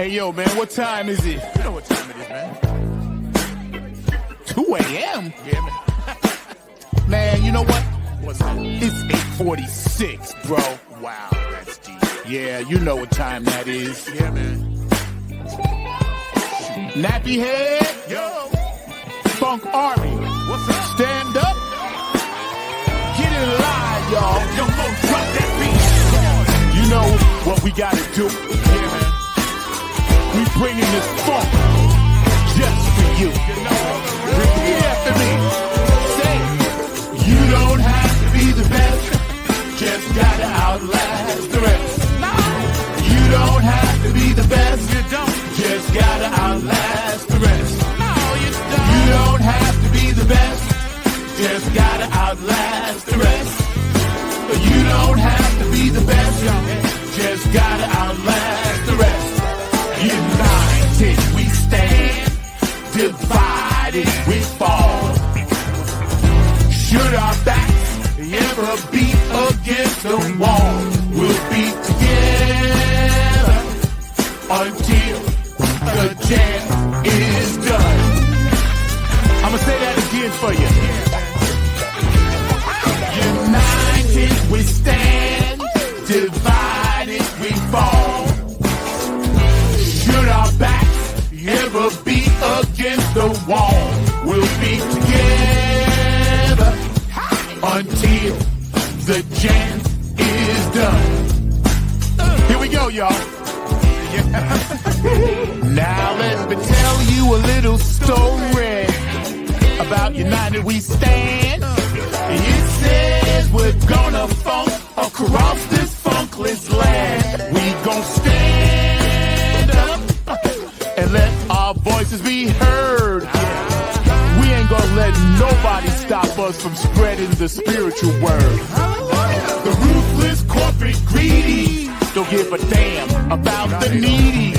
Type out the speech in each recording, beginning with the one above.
Hey, yo, man, what time is it? You know what time it is, man. 2 a.m.? Yeah, man. Man, you know what? What's up? It's 8:46, bro. Wow, that's deep. Yeah, you know what time that is. Yeah, man. Nappy head, Yo, Funk Army. what's up? Stand up. Get it live, y'all. Yo, Mo, drop that beat. You know what we gotta do. Yeah, man. We bringing this funk just for you. You know, Repeat after me. Say, you don't have to be the best, just gotta outlast the rest. You don't have to be the best, you don't. just gotta outlast the rest. No, you don't. You don't have to be the best, just gotta outlast the rest. You don't have to be the best, just gotta outlast the rest. United we stand, divided we fall. Should our backs ever be against the wall, we'll be together until the jam is done. I'ma say that again for you. United we stand, divided we fall. Should our backs ever be against the wall, we'll be together until the jam is done. Here we go, y'all. Now let me tell you a little story about United We Stand. It says we're gonna funk across this funkless land. We gon' stand up and let our voices be heard. We ain't gonna let nobody stop us from spreading the spiritual word. The ruthless corporate greedy don't give a damn about the needy.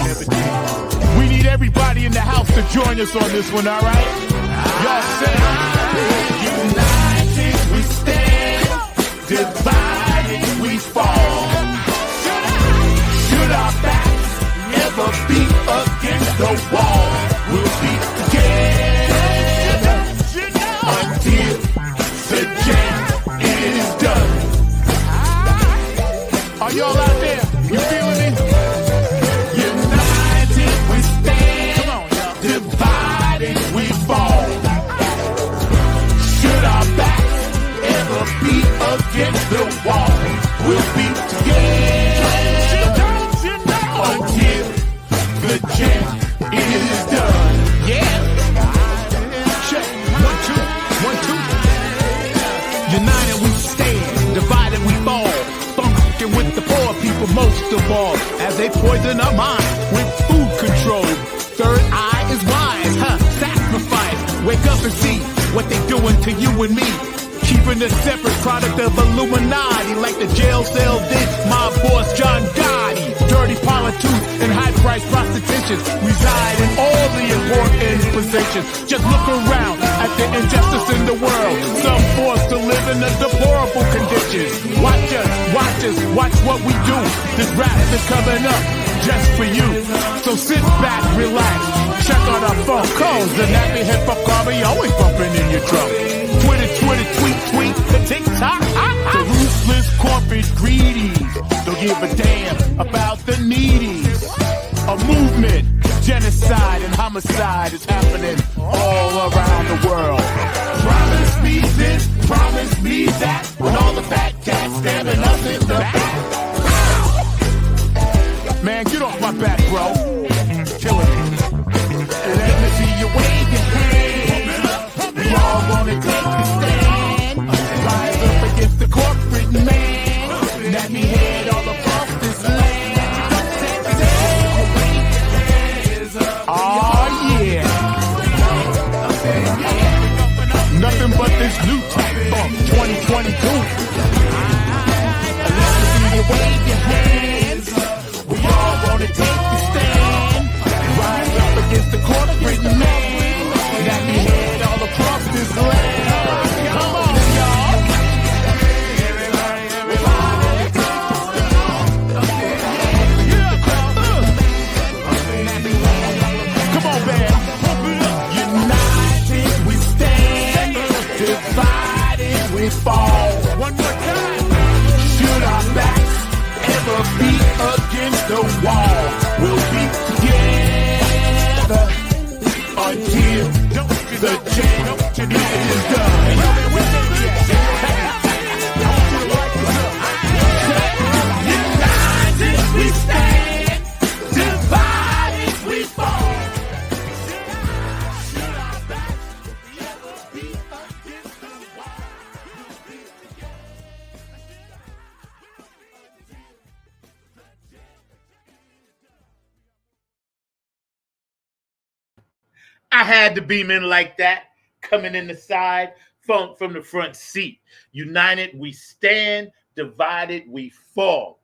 We need everybody in the house to join us on this one, alright? Y'all say, united we stand, divided we fall. Should our backs ever be against the wall, we'll be together until the jam is done. Are y'all out there? You feeling me? United we stand. Come on, y'all. Divided we fall. Should our backs ever be against the wall, we'll be together until the jam is done. Yeah. Check. 1, 2, 1, 2. United we stand. Divided we fall. With the poor people most of all, as they poison our mind with food control. Third eye is wise, sacrifice. Wake up and see what they doing to you and me. Keeping a separate product of Illuminati, like the jail cell did my boss John Gotti. Dirty politics and high-priced prostitution reside in all the important positions. Just look around at the injustice in the world. Some forced to live in a deplorable conditions. Watch what we do. This rap is coming up just for you. So sit back, relax, check out our phone calls. The nappy hip-hop army always bumping in your drum. Twitter, tweet, the TikTok. The ruthless corporate greedies don't give a damn about the needies. A movement, genocide and homicide is happening all around the world. Promise me this, promise me that, when all the fat cats stabbing us in the back. Man, get off my back, bro. Killing me. Let me see you wave your hand. We all wanna take a stand. Rise up against the corporate man. Let me head all across this land. Oh yeah. Nothing but this new type funk 2022. Let me see you wave your hands. We all wanna take a stand. Rise up against the corporate man. Let me head all across this land. Come on, y'all. we fall. One more time. Should our backs ever be against the wall, we'll be together until the change is done. United we stand, divided we fall. Should our backs ever be against the wall, we'll be together. I had to beam in like that, coming in the side, funk from the front seat. United we stand, divided we fall.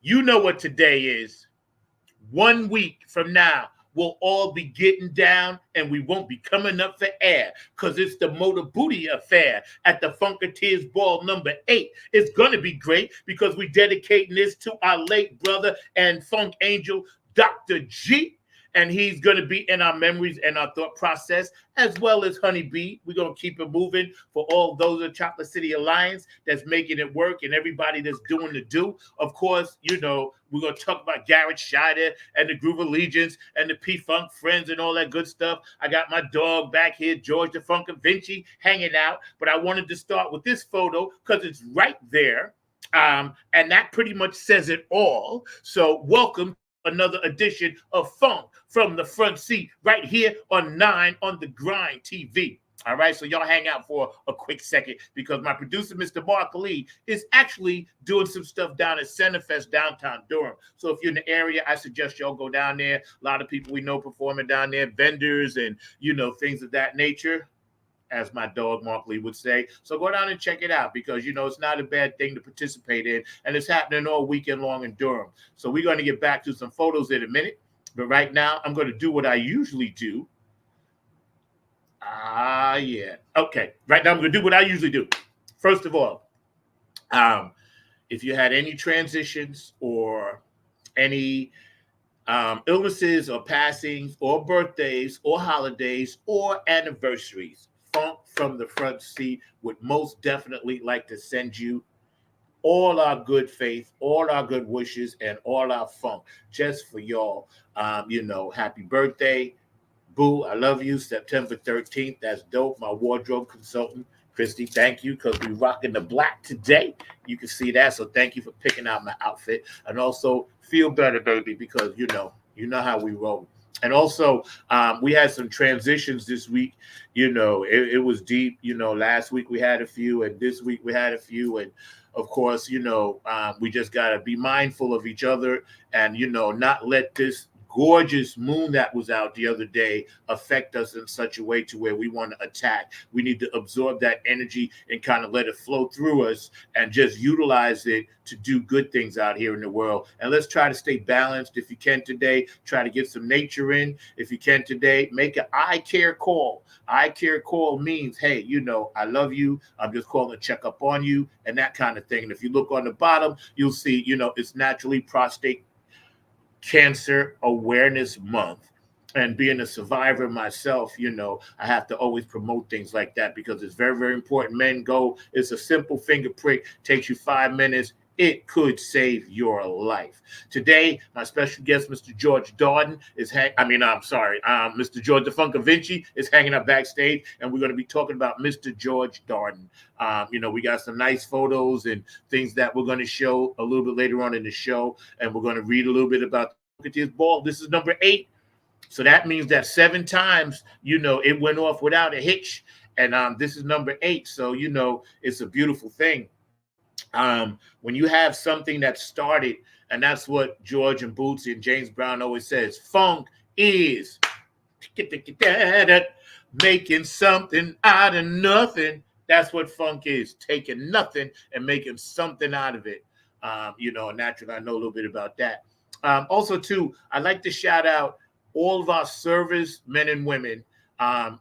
You know what today is. 1 week from now, we'll all be getting down and we won't be coming up for air because it's the Motor Booty affair at the Funketeers Ball number 8. It's going to be great because we're dedicating this to our late brother and funk angel, Dr. G. And he's going to be in our memories and our thought process, as well as Honey B. We're going to keep it moving for all those of Chocolate City Alliance that's making it work and everybody that's doing the do. Of course, you know, we're going to talk about GARRETT, SHIDER, and the Groove Allegiance, and the P-Funk Friends and all that good stuff. I got my dog back here, George the Funk Vinci, hanging out. But I wanted to start with this photo because it's right there. And that pretty much says it all. So welcome another edition of Funk from the Front Seat right here on 9 on the Grind TV. All right, so y'all hang out for a quick second because my producer, Mr. Mark Lee, is actually doing some stuff down at Centerfest downtown Durham. So if you're in the area, I suggest y'all go down there. A lot of people we know performing down there, vendors and, you know, things of that nature, as my dog Mark Lee would say. So go down and check it out because, you know, it's not a bad thing to participate in, and it's happening all weekend long in Durham. So we're going to get back to some photos in a minute, but right now I'm going to do what I usually do. Yeah. Okay. Right now I'm going to do what I usually do. First of all, if you had any transitions or any illnesses or passings or birthdays or holidays or anniversaries, Funk from the Front Seat would most definitely like to send you all our good faith, all our good wishes, and all our funk just for y'all. You know, happy birthday, boo. I love you. September 13th. That's dope. My wardrobe consultant, Christy, thank you because we rocking the black today. You can see that. So thank you for picking out my outfit. And also feel better, baby, because you know how we roll. And also, we had some transitions this week. You know, it was deep. You know, last week we had a few, and this week we had a few. And of course, you know, we just got to be mindful of each other and, you know, not let this gorgeous moon that was out the other day affect us in such a way to where we want to attack. We need to absorb that energy and kind of let it flow through us and just utilize it to do good things out here in the world. And let's try to stay balanced. If you can today, try to get some nature in. If you can today, make an I care call. I care call means, hey, you know, I love you. I'm just calling to check up on you and that kind of thing. And if you look on the bottom, you'll see, you know, it's naturally prostate Cancer Awareness Month. And being a survivor myself, you know, I have to always promote things like that because it's very, very important. Men go, it's a simple finger prick, takes you 5 minutes. It could save your life. Today, my special guest, Mr. George Darden, Mr. George the Funk Vinci is hanging out backstage, and we're going to be talking about Mr. George Darden. You know, we got some nice photos and things that we're going to show a little bit later on in the show, and we're going to read a little bit about his ball. This is number 8. So that means that 7 times, you know, it went off without a hitch. And this is number 8. So, you know, it's a beautiful thing. When you have something that started, and that's what George and Bootsy and James Brown always says, funk is making something out of nothing. That's what funk is, taking nothing and making something out of it. You know, naturally, I know a little bit about that. Also, too, I'd like to shout out all of our service men and women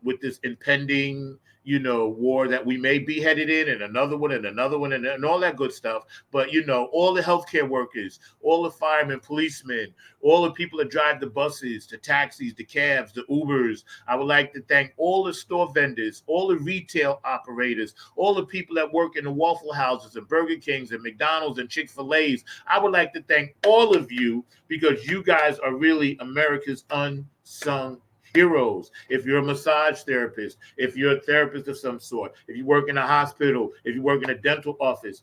with this impending, war that we may be headed in, and another one and another one and all that good stuff. But, all the healthcare workers, all the firemen, policemen, all the people that drive the buses, the taxis, the cabs, the Ubers. I would like to thank all the store vendors, all the retail operators, all the people that work in the Waffle Houses and Burger Kings and McDonald's and Chick-fil-A's. I would like to thank all of you because you guys are really America's unsung heroes. If you're a massage therapist, if you're a therapist of some sort, if you work in a hospital, if you work in a dental office,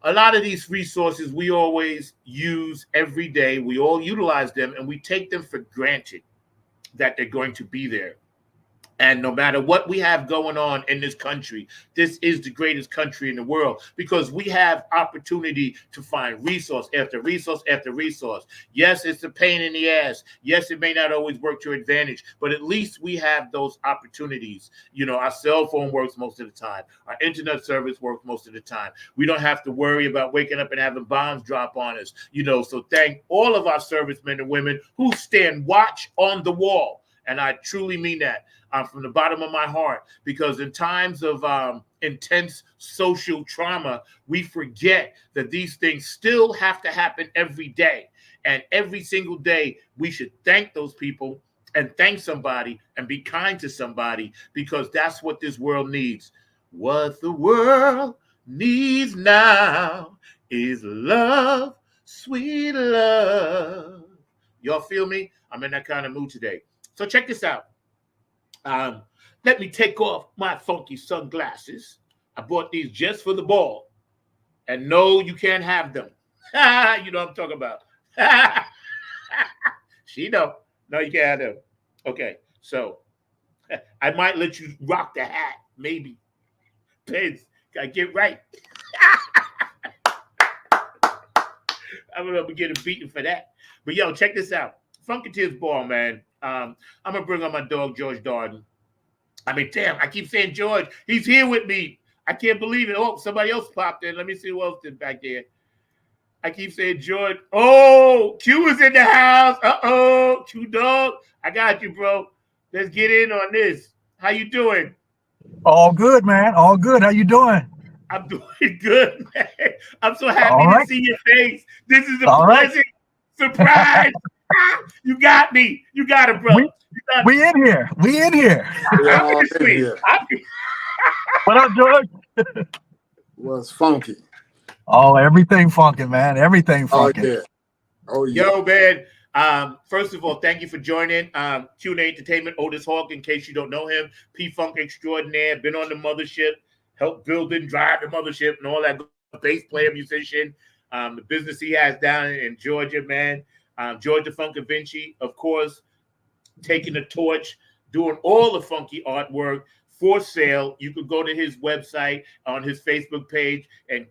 a lot of these resources we always use every day. We all utilize them and we take them for granted that they're going to be there. And no matter what we have going on in this country, this is the greatest country in the world because we have opportunity to find resource after resource after resource. Yes, it's a pain in the ass. Yes, it may not always work to your advantage, but at least we have those opportunities. Our cell phone works most of the time. Our internet service works most of the time. We don't have to worry about waking up and having bombs drop on us. So thank all of our servicemen and women who stand watch on the wall. And I truly mean that. From the bottom of my heart, because in times of intense social trauma, we forget that these things still have to happen every day. And every single day, we should thank those people and thank somebody and be kind to somebody because that's what this world needs. What the world needs now is love, sweet love. Y'all feel me? I'm in that kind of mood today. So check this out. Let me take off my funky sunglasses. I bought these just for the ball. And no, you can't have them. You know what I'm talking about. She know. No, you can't have them. Okay, so I might let you rock the hat. Maybe. Depends. Gotta get right. I'm gonna be getting beaten for that. But yo, check this out. Funketeers ball, man. I'm gonna bring on my dog George Darden. I mean, damn, I keep saying George. He's here with me. I can't believe it. Oh, somebody else popped in. Let me see who else is back there. I keep saying George. Oh, Q is in the house. Uh-oh, Q dog. I got you, bro. Let's get in on this. How you doing? All good, man. All good. How you doing? I'm doing good, man. I'm so happy to see your face. This is a pleasant surprise. You got me. You got it, bro. We in here. We in here. I'm here. What up, George? Was funky. Oh, everything funky, man. Everything funky. Oh, yeah. Oh, yeah. Yo, man. First of all, thank you for joining. Q&A Entertainment, Otis Hawk, in case you don't know him. P-Funk extraordinaire, been on the mothership, helped build and drive the mothership and all that good bass player, musician. The business he has down in Georgia, man. Georgia Funky Vinci, of course, taking the torch, doing all the funky artwork for sale. You could go to his website on his Facebook page and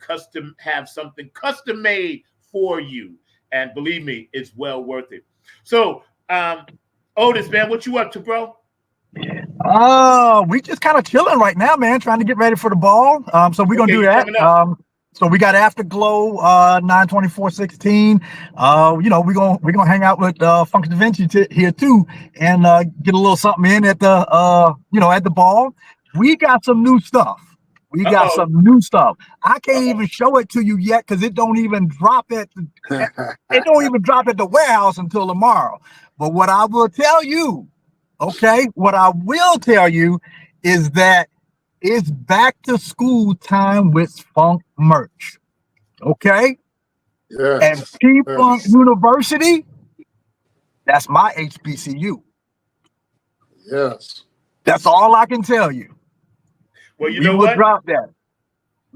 have something custom made for you. And believe me, it's well worth it. So, Otis, man, what you up to, bro? We just kind of chilling right now, man, trying to get ready for the ball. So we're gonna do that. So we got Afterglow 9/24/16. We're gonna hang out with Funky Da Vinci here too, and get a little something in at the at the ball. We got some new stuff. I can't even show it to you yet because it don't even drop at the warehouse until tomorrow. But what I will tell you, is that it's back to school time with Funk merch. Okay? Yes. And P-Funk University, that's my HBCU. Yes. That's all I can tell you. Well, you know what?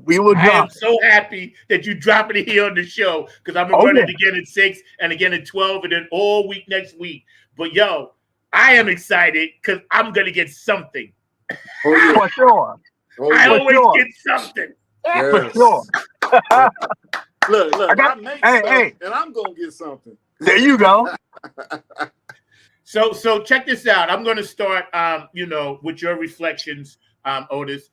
We will drop. I am so happy that you dropping it here on the show because I'm gonna run it again at 6 and again at 12 and then all week next week. But yo, I am excited because I'm gonna get something. Oh, yeah. For sure. I always get something. Yes. For sure. Look, I make stuff, and I'm gonna get something. There you go. So check this out. I'm gonna start with your reflections, Otis.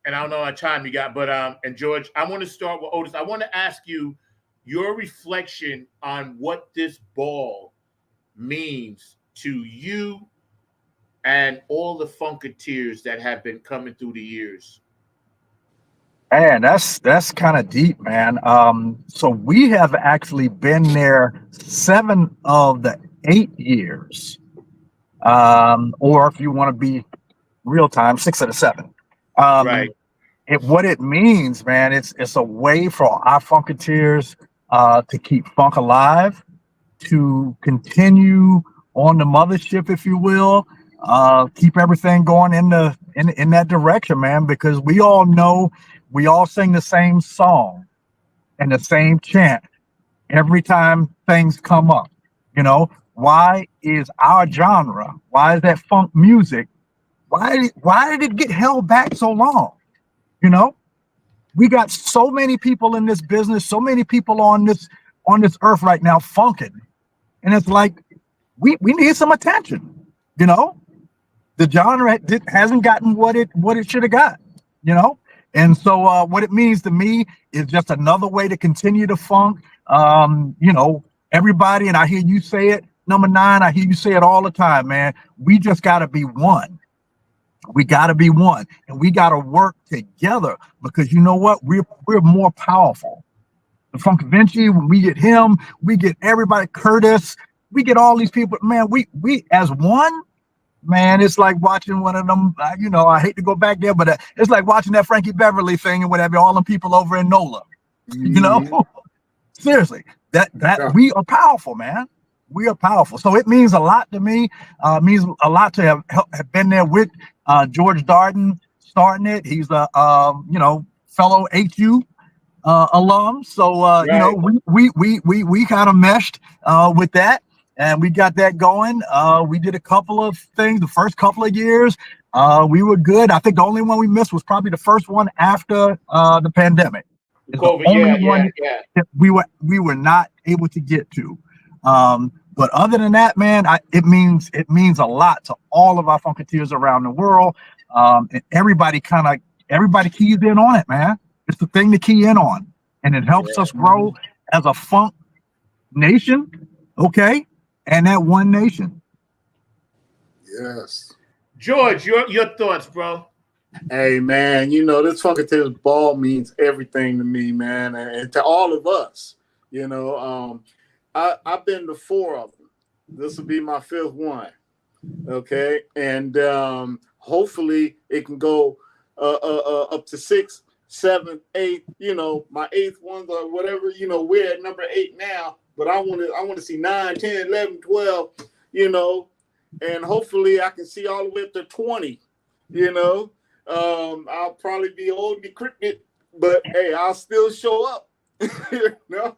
And I don't know how much time you got, but and George, I want to start with Otis. I want to ask you your reflection on what this ball means to you and all the Funketeers that have been coming through the years? Man, that's kind of deep, man. So we have actually been there 7 of the 8 years. Or if you want to be real time, 6 of the 7. Right. What it means, man, it's a way for our Funketeers to keep funk alive, to continue on the mothership, if you will, keep everything going in that direction, man, because we all know, we all sing the same song and the same chant every time things come up. You know, why is our genre, why is that funk music, why did it get held back so long? You know, we got so many people in this business, so many people on this earth right now funking, and it's like we need some attention. You know, the genre hasn't gotten what it should have got. You know, and so what it means to me is just another way to continue to funk. You know, everybody, and I hear you say it, number 9. I hear you say it all the time, man. We just got to be one. We got to be one, and we got to work together, because you know what? We're more powerful. The Funk Vinci, when we get him, we get everybody, Curtis, we get all these people, man. We as one, man. It's like watching one of them. You know, I hate to go back there, but it's like watching that Frankie Beverly thing and whatever. All them people over in NOLA. You know, seriously, that we are powerful, man. We are powerful. So it means a lot to me. Means a lot to have been there with George Darden starting it. He's a you know, fellow HU alum. So right. You know, we kind of meshed with that, and we got that going. We did a couple of things the first couple of years. We were good. I think the only one we missed was probably the first one after the pandemic. COVID, the only one that we were not able to get to. But other than that, man, it means a lot to all of our Funketeers around the world. And everybody keys in on it, man. It's the thing to key in on, and it helps us grow as a funk nation, okay, and that one nation. Yes, George, your thoughts, bro. Hey, man, you know, this Funketeers ball means everything to me, man, and to all of us. You know, I've been to 4 of them. This will be my 5th one. Okay. And hopefully it can go up to 6, 7, 8, you know, my 8th ones or whatever, you know, we're at number 8 now, but I want to see 9, 10, 11, 12, you know, and hopefully I can see all the way up to 20, you know. I'll probably be old and decrepit, but hey, I'll still show up. You know,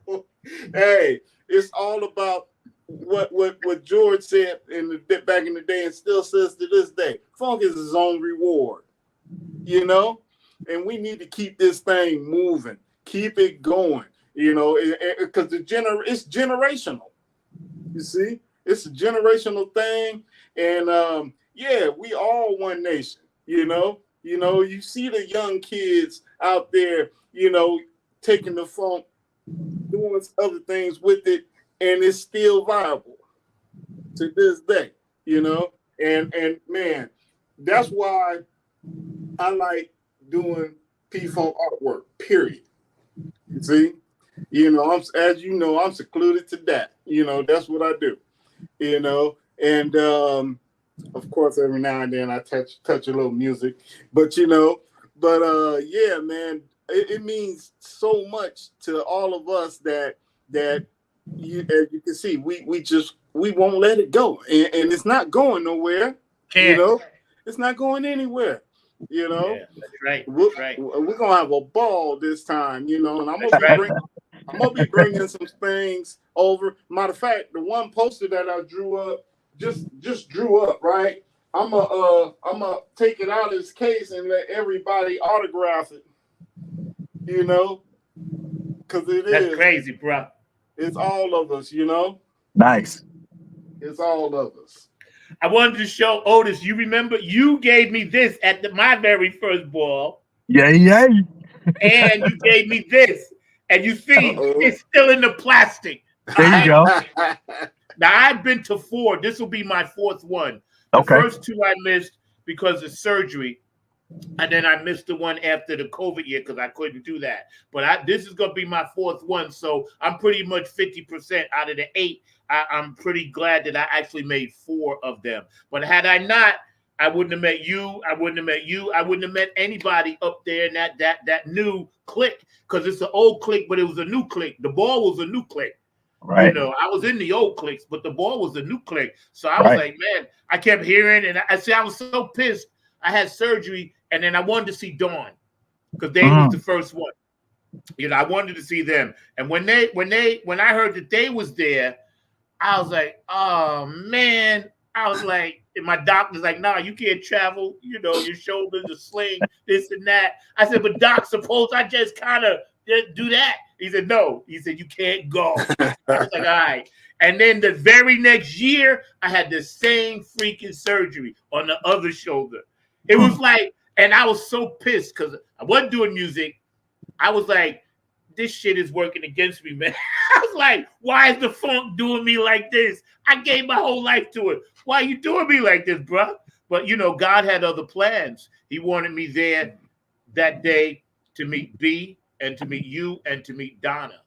hey, it's all about what George said back in the day, and still says to this day. Funk is his own reward, you know, and we need to keep this thing moving, keep it going, you know, because it's generational. You see, it's a generational thing, and yeah, we all one nation, you know. You know, you see the young kids out there, you know, taking the funk, doing other things with it, and it's still viable to this day, you know. And man, that's why I like doing P-Funk artwork, period. You see? You know, as you know, I'm secluded to that. You know, that's what I do. You know, and of course, every now and then I touch a little music, but you know, yeah, man, it means so much to all of us that you, as you can see, we won't let it go, and it's not going nowhere. You know, it's not going anywhere. You know, that's right. We're gonna have a ball this time. You know, and I'm gonna be bringing some things over. Matter of fact, the one poster that I drew up. Just drew up, right? I'm gonna take it out of its case and let everybody autograph it. You know, because that's crazy, bro. It's all of us, you know. Nice. It's all of us. I wanted to show Otis. You remember you gave me this at my very first ball. Yeah. And you gave me this, and you see, it's still in the plastic. There you go. Now, I've been to 4. This will be my 4th one. The Okay. first two I missed because of surgery. And then I missed the one after the COVID year because I couldn't do that. But this is going to be my fourth one. So I'm pretty much 50% out of the 8. I'm pretty glad that I actually made 4 of them. But had I not, I wouldn't have met you. I wouldn't have met you. I wouldn't have met anybody up there in that new clique, because it's an old clique, but it was a new clique. The ball was a new clique. Right. You know, I was in the old cliques, but the ball was a new clique. So I was like, man, I kept hearing, and I was so pissed. I had surgery, and then I wanted to see Dawn because they was the first one. You know, I wanted to see them. And when I heard that they was there, I was like, oh man. I was like, and my doctor's like, nah, you can't travel. You know, your shoulders are sling, this and that. I said, but doc, suppose I just kind of do that. He said, no. He said, you can't go. I was like, all right. And then the very next year, I had the same freaking surgery on the other shoulder. It was like, and I was so pissed because I wasn't doing music. I was like, this shit is working against me, man. I was like, why is the funk doing me like this? I gave my whole life to it. Why are you doing me like this, bro? But, you know, God had other plans. He wanted me there that day to meet B and to meet you and to meet Donna.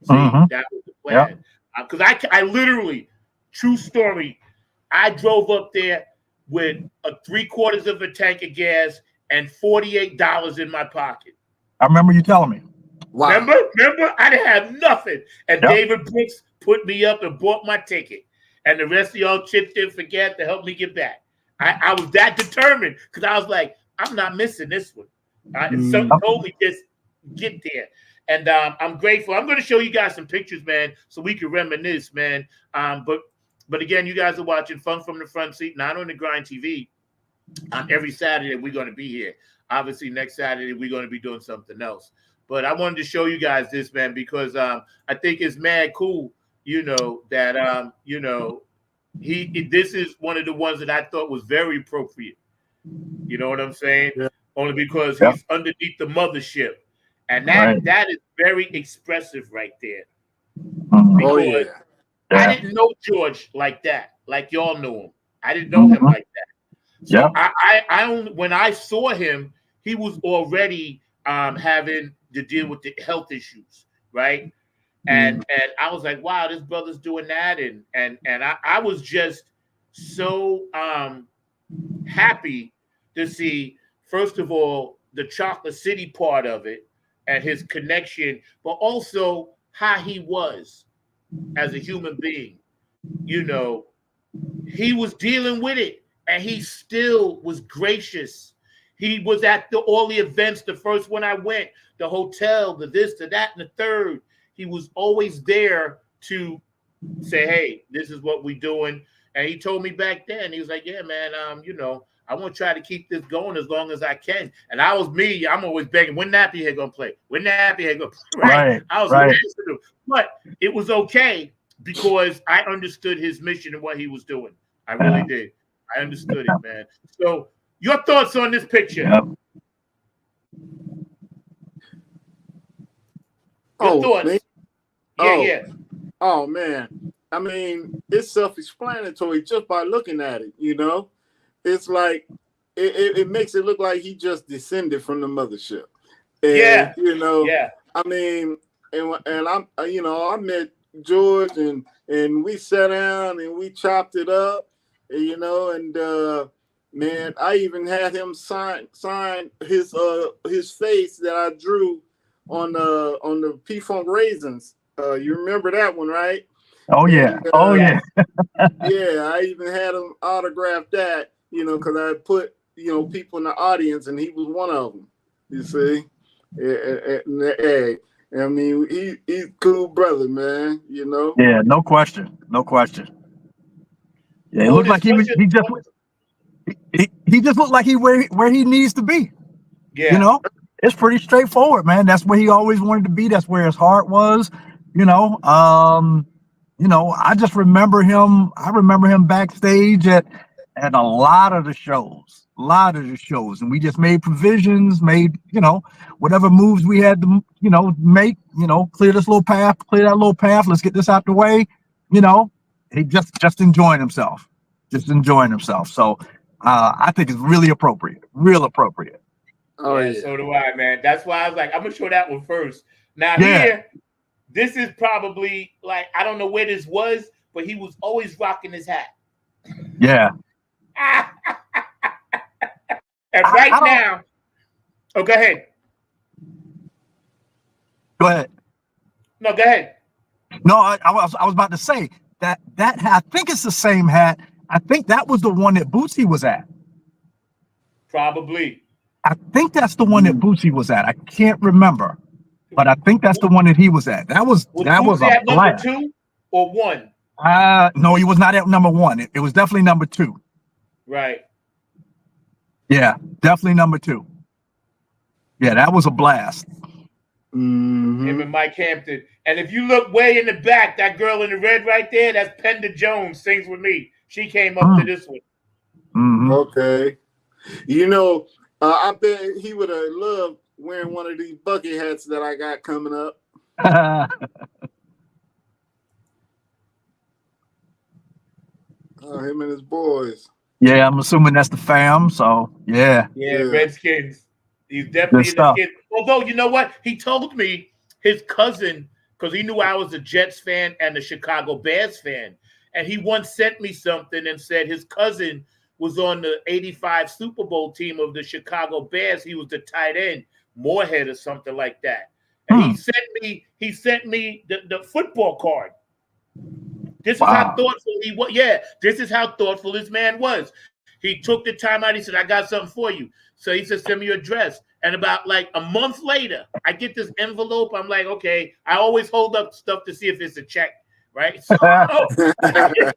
See, that was the plan. Because I literally, true story, I drove up there with a 3/4 of a tank of gas and $48 in my pocket. I remember you telling me. Wow. Remember? I didn't have nothing. And David Brooks put me up and bought my ticket. And the rest of y'all chipped in for gas to help me get back. I was that determined because I was like, I'm not missing this one. Something told me just get there. And I'm grateful. I'm going to show you guys some pictures, man, so we can reminisce, man. But again, you guys are watching Funk from the Front Seat, not on the Grind TV. Every Saturday, we're going to be here. Obviously, next Saturday, we're going to be doing something else. But I wanted to show you guys this, man, because I think it's mad cool, you know, that, you know, this is one of the ones that I thought was very appropriate. You know what I'm saying? Yeah. Only because he's underneath the mothership. And that is very expressive right there. Because I didn't know George like that, like y'all knew him. I didn't know him like that. So I only, when I saw him, he was already having to deal with the health issues, right? And I was like, wow, this brother's doing that, and I was just so happy to see, first of all, the Chocolate City part of it and his connection, but also how he was as a human being. You know, he was dealing with it, and he still was gracious. He was at all the events, the first one I went, the hotel, the this, the that, and the third. He was always there to say, hey, this is what we're doing. And he told me back then, he was like, yeah, man, you know, I want to try to keep this going as long as I can. And I was me. I'm always begging, when Nappy Head going to play? When Nappy Head going to play? Right. I was sensitive. But it was okay because I understood his mission and what he was doing. I really did. I understood it, man. So your thoughts on this picture? Your thoughts? Man. Yeah. Oh, man. I mean, it's self-explanatory just by looking at it, you know? It's like, it makes it look like he just descended from the mothership. And, you know, I mean, and I'm, you know, I met George and we sat down and we chopped it up, you know, and, man, I even had him sign his face that I drew on the P-Funk Raisins. You remember that one, right? Oh yeah. Yeah, I even had him autograph that, you know, because I put, you know, people in the audience, and he was one of them. You see, hey, I mean, he's cool brother, man. You know. Yeah, no question. Yeah, it looked like he just looked like he where he needs to be. Yeah, you know, it's pretty straightforward, man. That's where he always wanted to be. That's where his heart was. You know, I just remember him. I remember him backstage at a lot of the shows, and we just made provisions, you know, whatever moves we had to, you know, make, you know, clear that little path. Let's get this out the way. You know, he just enjoying himself. just enjoying himself. So I think it's really appropriate, real appropriate. Oh yeah, yeah. so do I, man. That's why I was like, I'm gonna show that one first. Now Yeah. here, this is probably like I don't know where this was, but he was always rocking his hat. Yeah. And right now, oh, go ahead. Go ahead. No, go ahead. No, I was about to say that I think it's the same hat. I think that was the one that Bootsy was at. Probably. I think that's the one that Bootsy was at. I can't remember, but I think that's the one that he was at. That was Bootsy a at number blast. 2 or 1? No, he was not at number 1. It was definitely number 2. Right. Yeah, definitely number 2. Yeah, that was a blast. Him and Mike Hampton. And if you look way in the back, that girl in the red right there, that's Penda Jones, sings with me. She came up to this one. Okay. You know, I bet he would have loved wearing one of these bucket hats that I got coming up. Him and his boys. Yeah, I'm assuming that's the fam. So yeah. Yeah, Redskins. He's definitely in the skin. Although, you know what? He told me his cousin, because he knew I was a Jets fan and a Chicago Bears fan, and he once sent me something and said his cousin was on the 85 Super Bowl team of the Chicago Bears. He was the tight end, Moorhead or something like that. And he sent me the football card. This is how thoughtful he was. Yeah, this is how thoughtful this man was. He took the time out. He said, I got something for you. So he said, send me your address. And about like a month later, I get this envelope. I'm like, okay, I always hold up stuff to see if it's a check, right? So it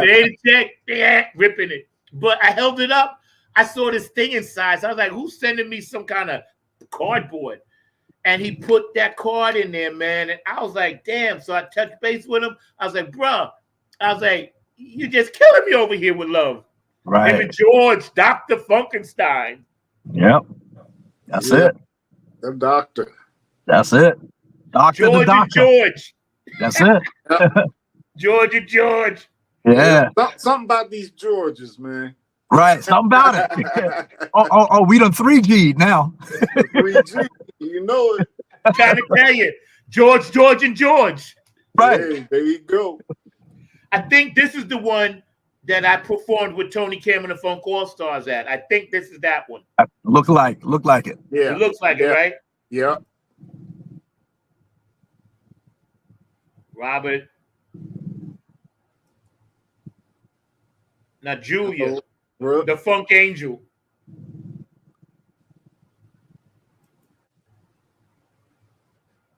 ain't a check, yeah, ripping it. But I held it up. I saw this thing inside. So I was like, who's sending me some kind of cardboard? And he put that card in there, man. And I was like, damn. So I touched base with him. I was like, bro, I was like, you're just killing me over here with love. Right. Him and George, Dr. Funkenstein. Yep. That's it. The doctor. That's it. Doctor George the doctor. and George. That's it. George and George. Yeah. Something about these Georges, man. Right. Something about it. oh, we done 3G now. 3G, you know it. I'm trying to tell you. George, and George. Right. Hey, there you go. I think this is the one that I performed with Tony Cameron and Funk All Stars at. I think this is that one. Look like it. Yeah. It looks like it, right? Yeah. Robert. Now Julia, the Funk Angel.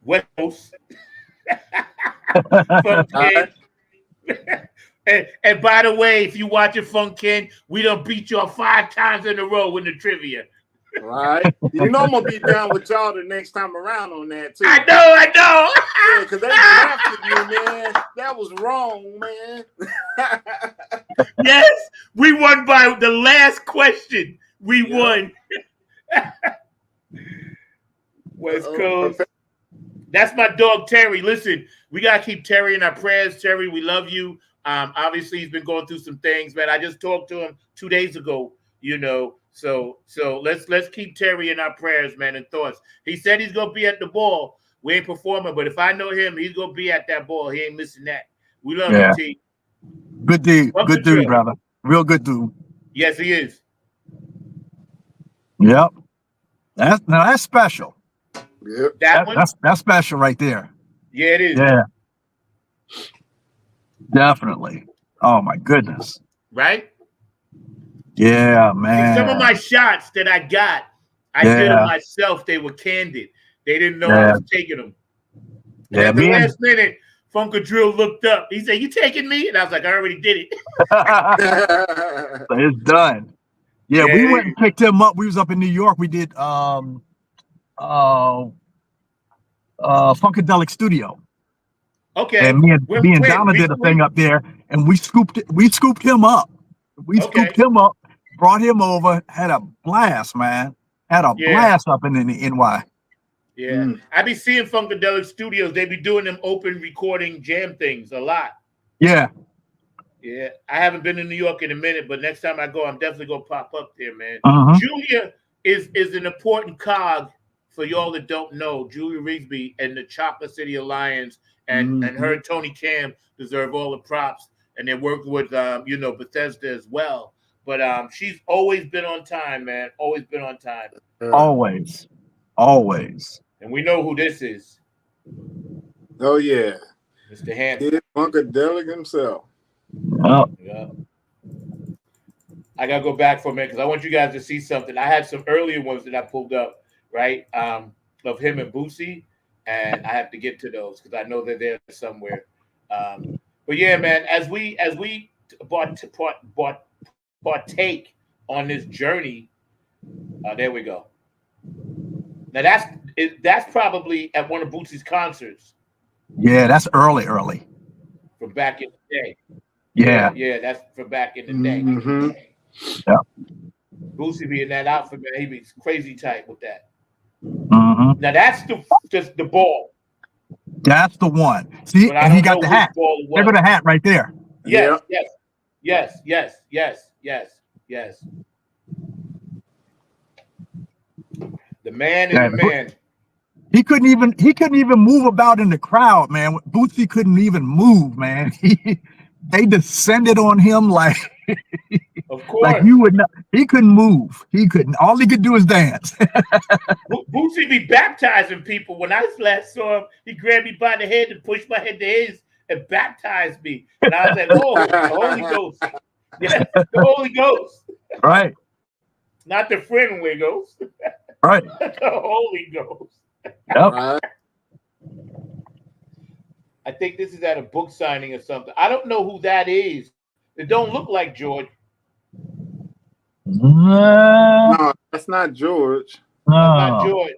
West Coast. Funk Kid. And by the way, if you watch it, Funk Kid, we done beat y'all 5 times in a row in the trivia. Right. You know I'm gonna be down with y'all the next time around on that too. I know. Yeah, because they drafted me, man. That was wrong, man. Yes, we won by the last question. We won. West Coast. That's my dog Terry. Listen, we gotta keep Terry in our prayers. Terry, we love you. Obviously, he's been going through some things, man. I just talked to him 2 days ago. You know, so let's keep Terry in our prayers, man, and thoughts. He said he's gonna be at the ball. We ain't performing, but if I know him, he's gonna be at that ball. He ain't missing that. We love him, T. Good dude, good dude, brother. Real good dude. Yes, he is. Yep. That's special. Yep. That's special right there. Yeah, it is. Yeah. Definitely. Oh my goodness. Right? Yeah, man. Some of my shots that I got, I did them myself. They were candid. They didn't know I was taking them. And at the last minute, Funka Drill looked up. He said, "You taking me?" And I was like, "I already did it." So it's done. Yeah, we went and picked him up. We was up in New York. We did Funkadelic Studio. Okay. And me and Donna did a thing up there, and we scooped him up. We scooped him up, brought him over, had a blast, man. Had a blast up in the NY. Yeah. I be seeing Funkadelic Studios. They be doing them open recording jam things a lot. Yeah. Yeah, I haven't been to New York in a minute, but next time I go, I'm definitely gonna pop up there, man. Uh-huh. Julia is an important cog for y'all that don't know. Julia Rigsby and the Chocolate City Alliance, and her and Tony Cam deserve all the props, and they're working with Bethesda as well. But she's always been on time, man. Always been on time. Always. And we know who this is. Oh yeah, Mr. Hampton. Kid Funkadelic himself. Yeah. I gotta go back for a minute because I want you guys to see something. I had some earlier ones that I pulled up, right? Of him and Boosie, and I have to get to those because I know they're there somewhere. But yeah, man, as we partake on this journey, there we go. Now that's probably at one of Boosie's concerts. Yeah, that's early. From back in the day. Yeah. That's from back in the day. Mm-hmm. Yeah. Boosie be in that outfit, man. He be crazy tight with that. Mm-hmm. Now that's just the ball. That's the one. See, and he got the hat. Look at the hat right there. Yes. The man is the man. He couldn't even move about in the crowd, man. Bootsy couldn't even move, man. They descended on him like, of course, like you would not. He couldn't move. He couldn't. All he could do is dance. Bootsy be baptizing people. When I last saw him, he grabbed me by the head and pushed my head to his and baptized me. And I was like, "Oh, the Holy Ghost! Yeah, the Holy Ghost!" Right. Not the friendly ghost. Right. The Holy Ghost. Yep. Right. I think this is at a book signing or something. I don't know who that is. It don't look like George. No, that's not George. That's not George.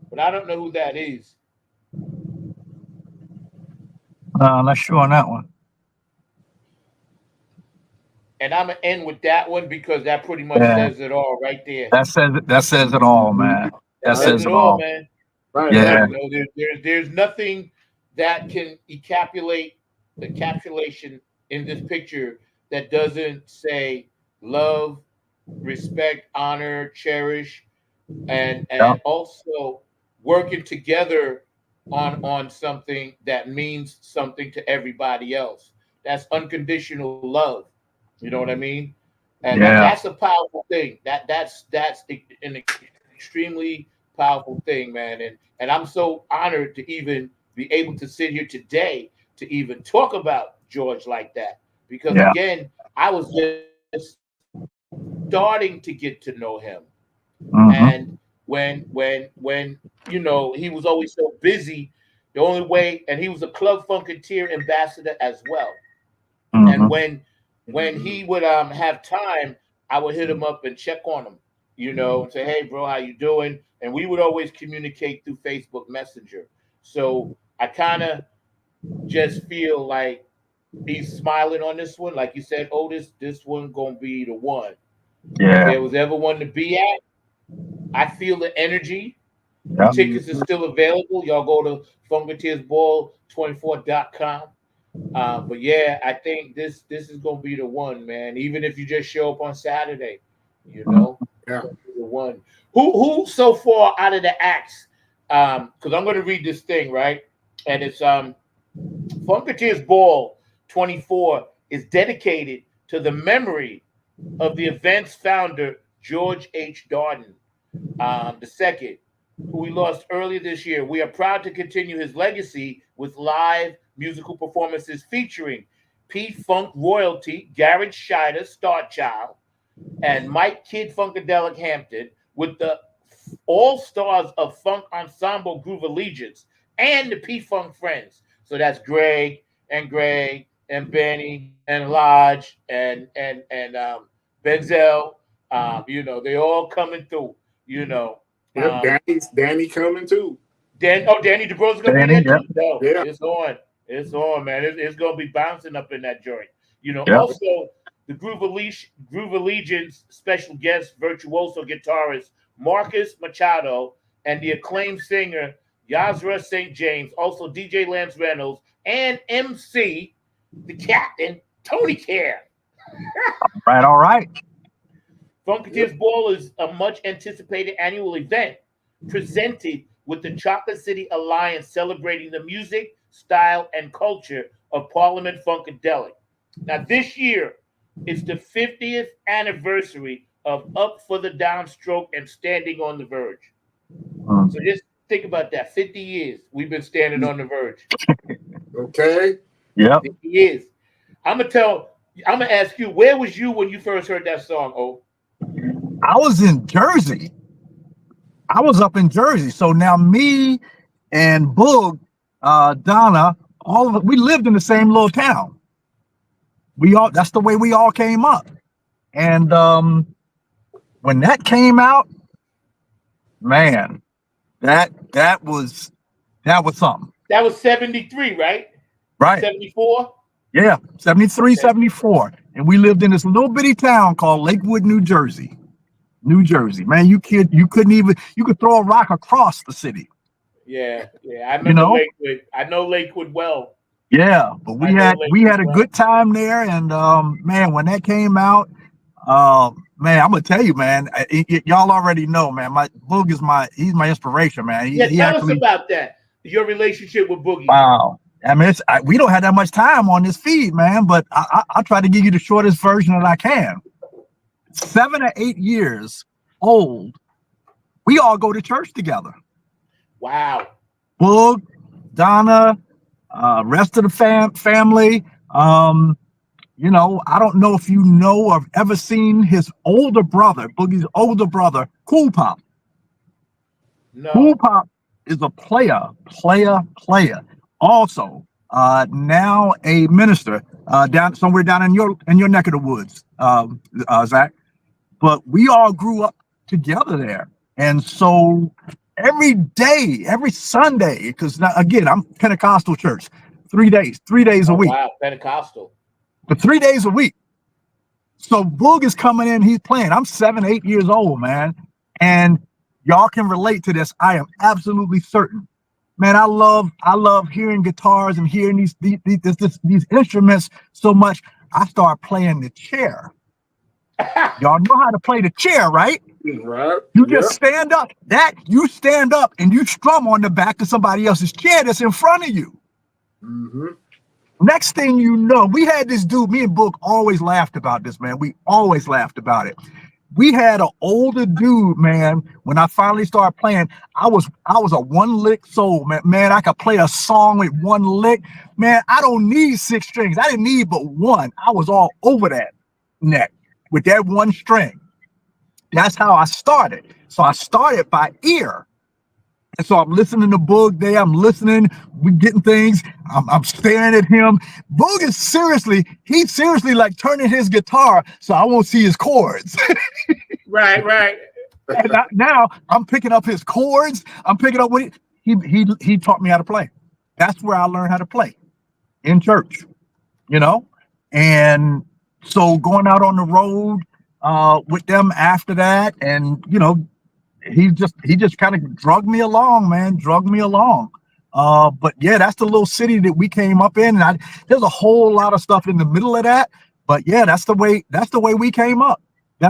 But I don't know who that is. I'm not sure on that one. And I'm gonna end with that one because that pretty much says it all right there. That says it all, man. That says it all, man. Right. Yeah. You know, there's nothing that can encapsulate the encapsulation in this picture that doesn't say love, respect, honor, cherish, and also working together on something that means something to everybody else. That's unconditional love. You know what I mean? And that's a powerful thing. That's an extremely powerful thing, man. And I'm so honored to even be able to sit here today to even talk about George like that. Because again, I was just starting to get to know him. And when you know, he was always so busy, the only way, and he was a Club Funketeer ambassador as well. And when he would have time, I would hit him up and check on him, you know, and say, "Hey, bro, how you doing?" And we would always communicate through Facebook Messenger. So I kind of just feel like he's smiling on this one. Like you said, Otis, this one going to be the one. Yeah. If there was ever one to be at, I feel the energy. Yeah. Tickets are still available. Y'all go to funketeersball24.com. But yeah, I think this is gonna be the one, man. Even if you just show up on Saturday, you know, the one. Who so far out of the acts? Because I'm gonna read this thing, right? And it's Funketeers Ball 24 is dedicated to the memory of the event's founder, George H. Darden, II, who we lost earlier this year. We are proud to continue his legacy with live musical performances featuring P-Funk royalty, Garrett Shider, Star Child, and Mike Kid Funkadelic Hampton, with the all-stars of funk ensemble Groove Allegiance and the P-Funk Friends. So that's Greg and Benny and Lodge and Benzel. You know, they all coming through, you know. Danny coming too. Danny DeBro's gonna be there too. No, it's on. It's on, man. It's gonna be bouncing up in that joint. You know, also the Groove Allegiance special guest virtuoso guitarist Marcus Machado and the acclaimed singer Yazra St. James, also DJ Lance Reynolds and MC the Captain Tony Care. Right, all right. Funkatives Ball is a much anticipated annual event presented with the Chocolate City Alliance celebrating the music, style, and culture of Parliament Funkadelic. Now, this year is the 50th anniversary of Up for the Downstroke and Standing on the Verge. So just think about that. 50 years we've been standing on the verge. Okay. Yep. 50 years. I'm gonna ask you, where was you when you first heard that song, Oh? I was in Jersey. I was up in Jersey. So now me and Boog, Donna, all of it, we lived in the same little town. That's the way we all came up. And when that came out, man, that was something. That was 73, right? Right. 74? Yeah, 73, 74. And we lived in this little bitty town called Lakewood, New Jersey. New Jersey. Man, you could throw a rock across the city. Yeah. I remember Lakewood. I know Lakewood well. Yeah, but we had a good time there, and man, when that came out, man, I'm gonna tell you, man, y'all already know, man. My Boog is he's my inspiration, man. Tell us about that. Your relationship with Boogie. Wow. I mean, we don't have that much time on this feed, man, but I'll try to give you the shortest version that I can. 7 or 8 years old, we all go to church together. Wow. Boog, Donna, rest of the family. You know, I don't know if you know or have ever seen his older brother, Boogie's older brother, Cool Pop. No. Cool Pop is a player. Also, now a minister somewhere down in your neck of the woods, Zach. But we all grew up together there, and so every day, every Sunday, because again, I'm Pentecostal church, 3 days a week. Wow, Pentecostal. But 3 days a week. So Boog is coming in, he's playing. I'm 7, 8 years old, man, and y'all can relate to this. I am absolutely certain. Man, I love hearing guitars and hearing these instruments so much. I start playing the chair. Y'all know how to play the chair, right? Right. You just stand up. You stand up and you strum on the back of somebody else's chair that's in front of you. Mm-hmm. Next thing you know, we had this dude. Me and Boog always laughed about this, man. We always laughed about it. We had an older dude, man. When I finally started playing, I was a one lick soul, man. Man, I could play a song with one lick. Man, I don't need 6 strings. I didn't need but one. I was all over that neck with that one string. That's how I started. So I started by ear. And so I'm listening to Boog there. I'm listening. We're getting things. I'm staring at him. Boog is seriously like turning his guitar so I won't see his chords. Right. And now I'm picking up his chords. I'm picking up what he taught me how to play. That's where I learned how to play, in church, you know? And so going out on the road with them after that, and, you know, he just kind of drug me along, man, but yeah, that's the little city that we came up in, and there's a whole lot of stuff in the middle of that, but yeah, that's the way we came up. The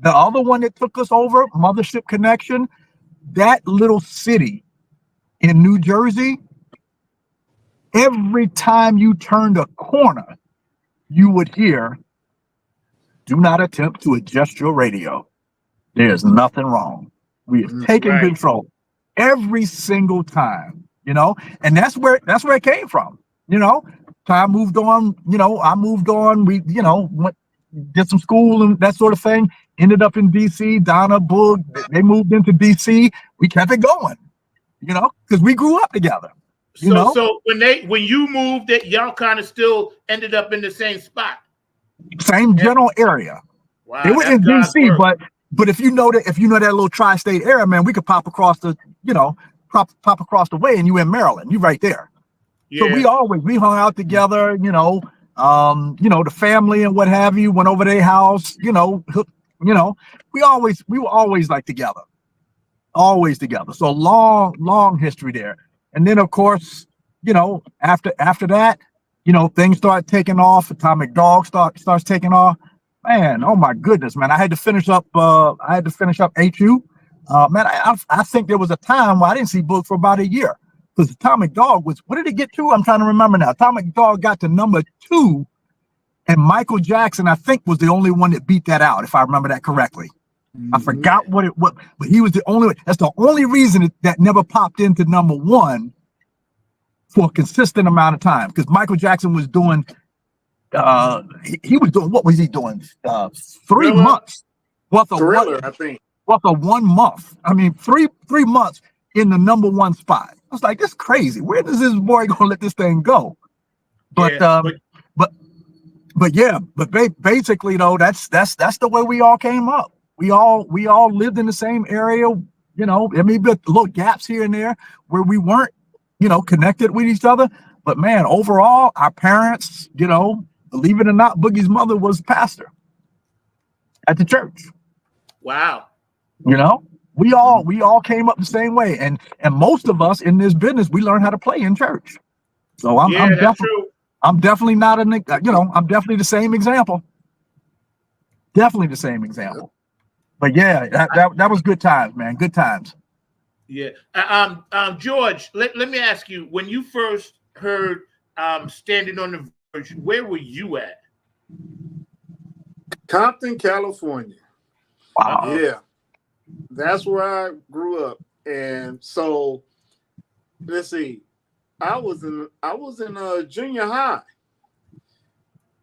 other one that took us over, Mothership Connection, that little city in New Jersey, every time you turned a corner, you would hear, "Do not attempt to adjust your radio. There's nothing wrong. We have taken control." Every single time, you know, and that's where it came from. You know, time moved on. You know, I moved on. We, you know, did some school and that sort of thing. Ended up in DC. Donna, Boog, they moved into DC. We kept it going, you know, because we grew up together. So when you moved, that y'all kind of still ended up in the same spot, same general area. Wow, they were in DC, but if you know that little tri-state area, man, we could pop across the way, and you in Maryland, you right there. Yeah. So we hung out together, you know, the family and what have you, went over their house, we were always like together, always together. So long history there. And then of course, you know, after that, you know, things start taking off. Atomic Dog starts taking off. Man, oh my goodness, man! I had to finish up. HU. Man, I think there was a time where I didn't see Book for about a year because Atomic Dog was. What did it get to? I'm trying to remember now. Atomic Dog got to #2, and Michael Jackson, I think, was the only one that beat that out, if I remember that correctly. I forgot what it was, but he was the only. That's the only reason that never popped into #1 for a consistent amount of time, because Michael Jackson was doing. He was doing, what was he doing? 3 Thriller, months worth of Thriller, I think. worth of 1 month. I mean, three months in the #1 spot. I was like, this is crazy. Where does this boy gonna let this thing go? But basically though, that's the way we all came up. We all lived in the same area. You know, I mean, but little gaps here and there where we weren't, you know, connected with each other. But man, overall, our parents, you know, believe it or not, Boogie's mother was pastor at the church. Wow. You know, we all came up the same way, and most of us in this business, we learned how to play in church. So I'm definitely not I'm definitely the same example. Definitely the same example. But yeah, that was good times, man. Good times. Yeah. George, let me ask you, when you first heard Standing on the Verge, where were you at? Compton, California. Wow. Yeah. That's where I grew up. And so let's see. I was in junior high.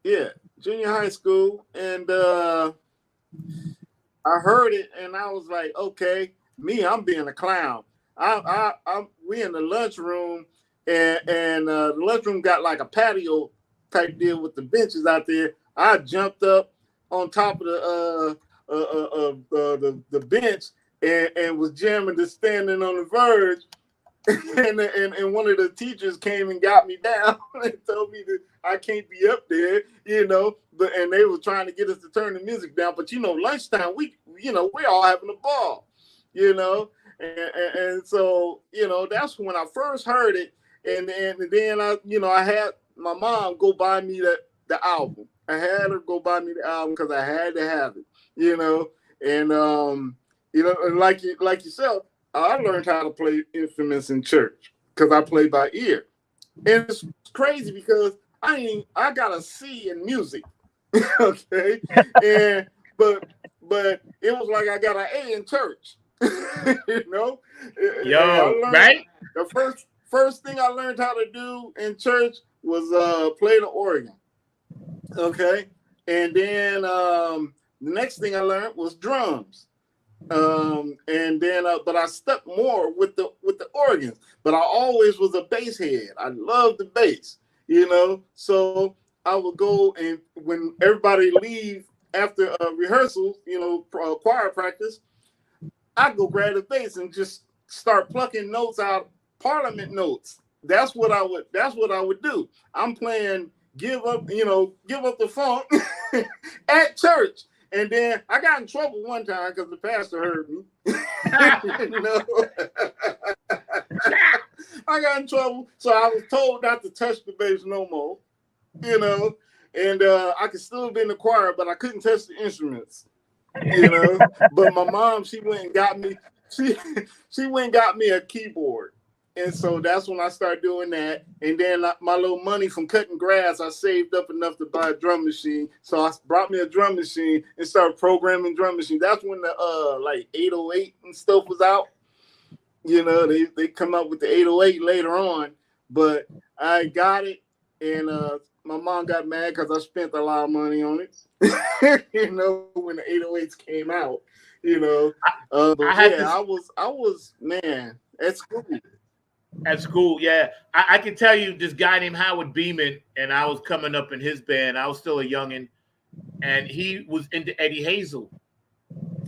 Yeah, junior high school. And I heard it and I was like, okay, I'm being a clown. We in the lunchroom and the lunchroom got like a patio type deal with the benches out there. I jumped up on top of the bench and was jamming to Standing on the Verge. and one of the teachers came and got me down and told me that I can't be up there, you know. And they were trying to get us to turn the music down. But you know, lunchtime we're all having a ball, you know. And so, you know, that's when I first heard it. And then I had my mom go buy me the album. I had her go buy me the album because I had to have it, you know. And and like yourself, I learned how to play instruments in church because I play by ear. And it's crazy because I got a C in music. Okay. But it was like I got an A in church. You know? Yo, right? The first thing I learned how to do in church was play the organ. Okay. And then the next thing I learned was drums. And then but I stuck more with the organs, but I always was a bass head. I loved the bass, you know. So I would go, and when everybody leave after rehearsals, you know, choir practice, I'd go grab the bass and just start plucking notes out, Parliament notes. That's what I would do. I'm playing Give Up the Funk at church. And then I got in trouble one time because the pastor heard me. You know? I got in trouble. So I was told not to touch the bass no more, you know. And I could still be in the choir, but I couldn't touch the instruments, you know. But my mom, she went and got me a keyboard. And so that's when I started doing that. And then my little money from cutting grass, I saved up enough to buy a drum machine. So I brought me a drum machine and started programming drum machine. That's when the like 808 and stuff was out. You know, they come up with the 808 later on. But I got it, and my mom got mad because I spent a lot of money on it. You know, when the 808s came out. You know, but I was man at school. At school, yeah. I can tell you this guy named Howard Beeman, and I was coming up in his band. I was still a youngin', and he was into Eddie Hazel.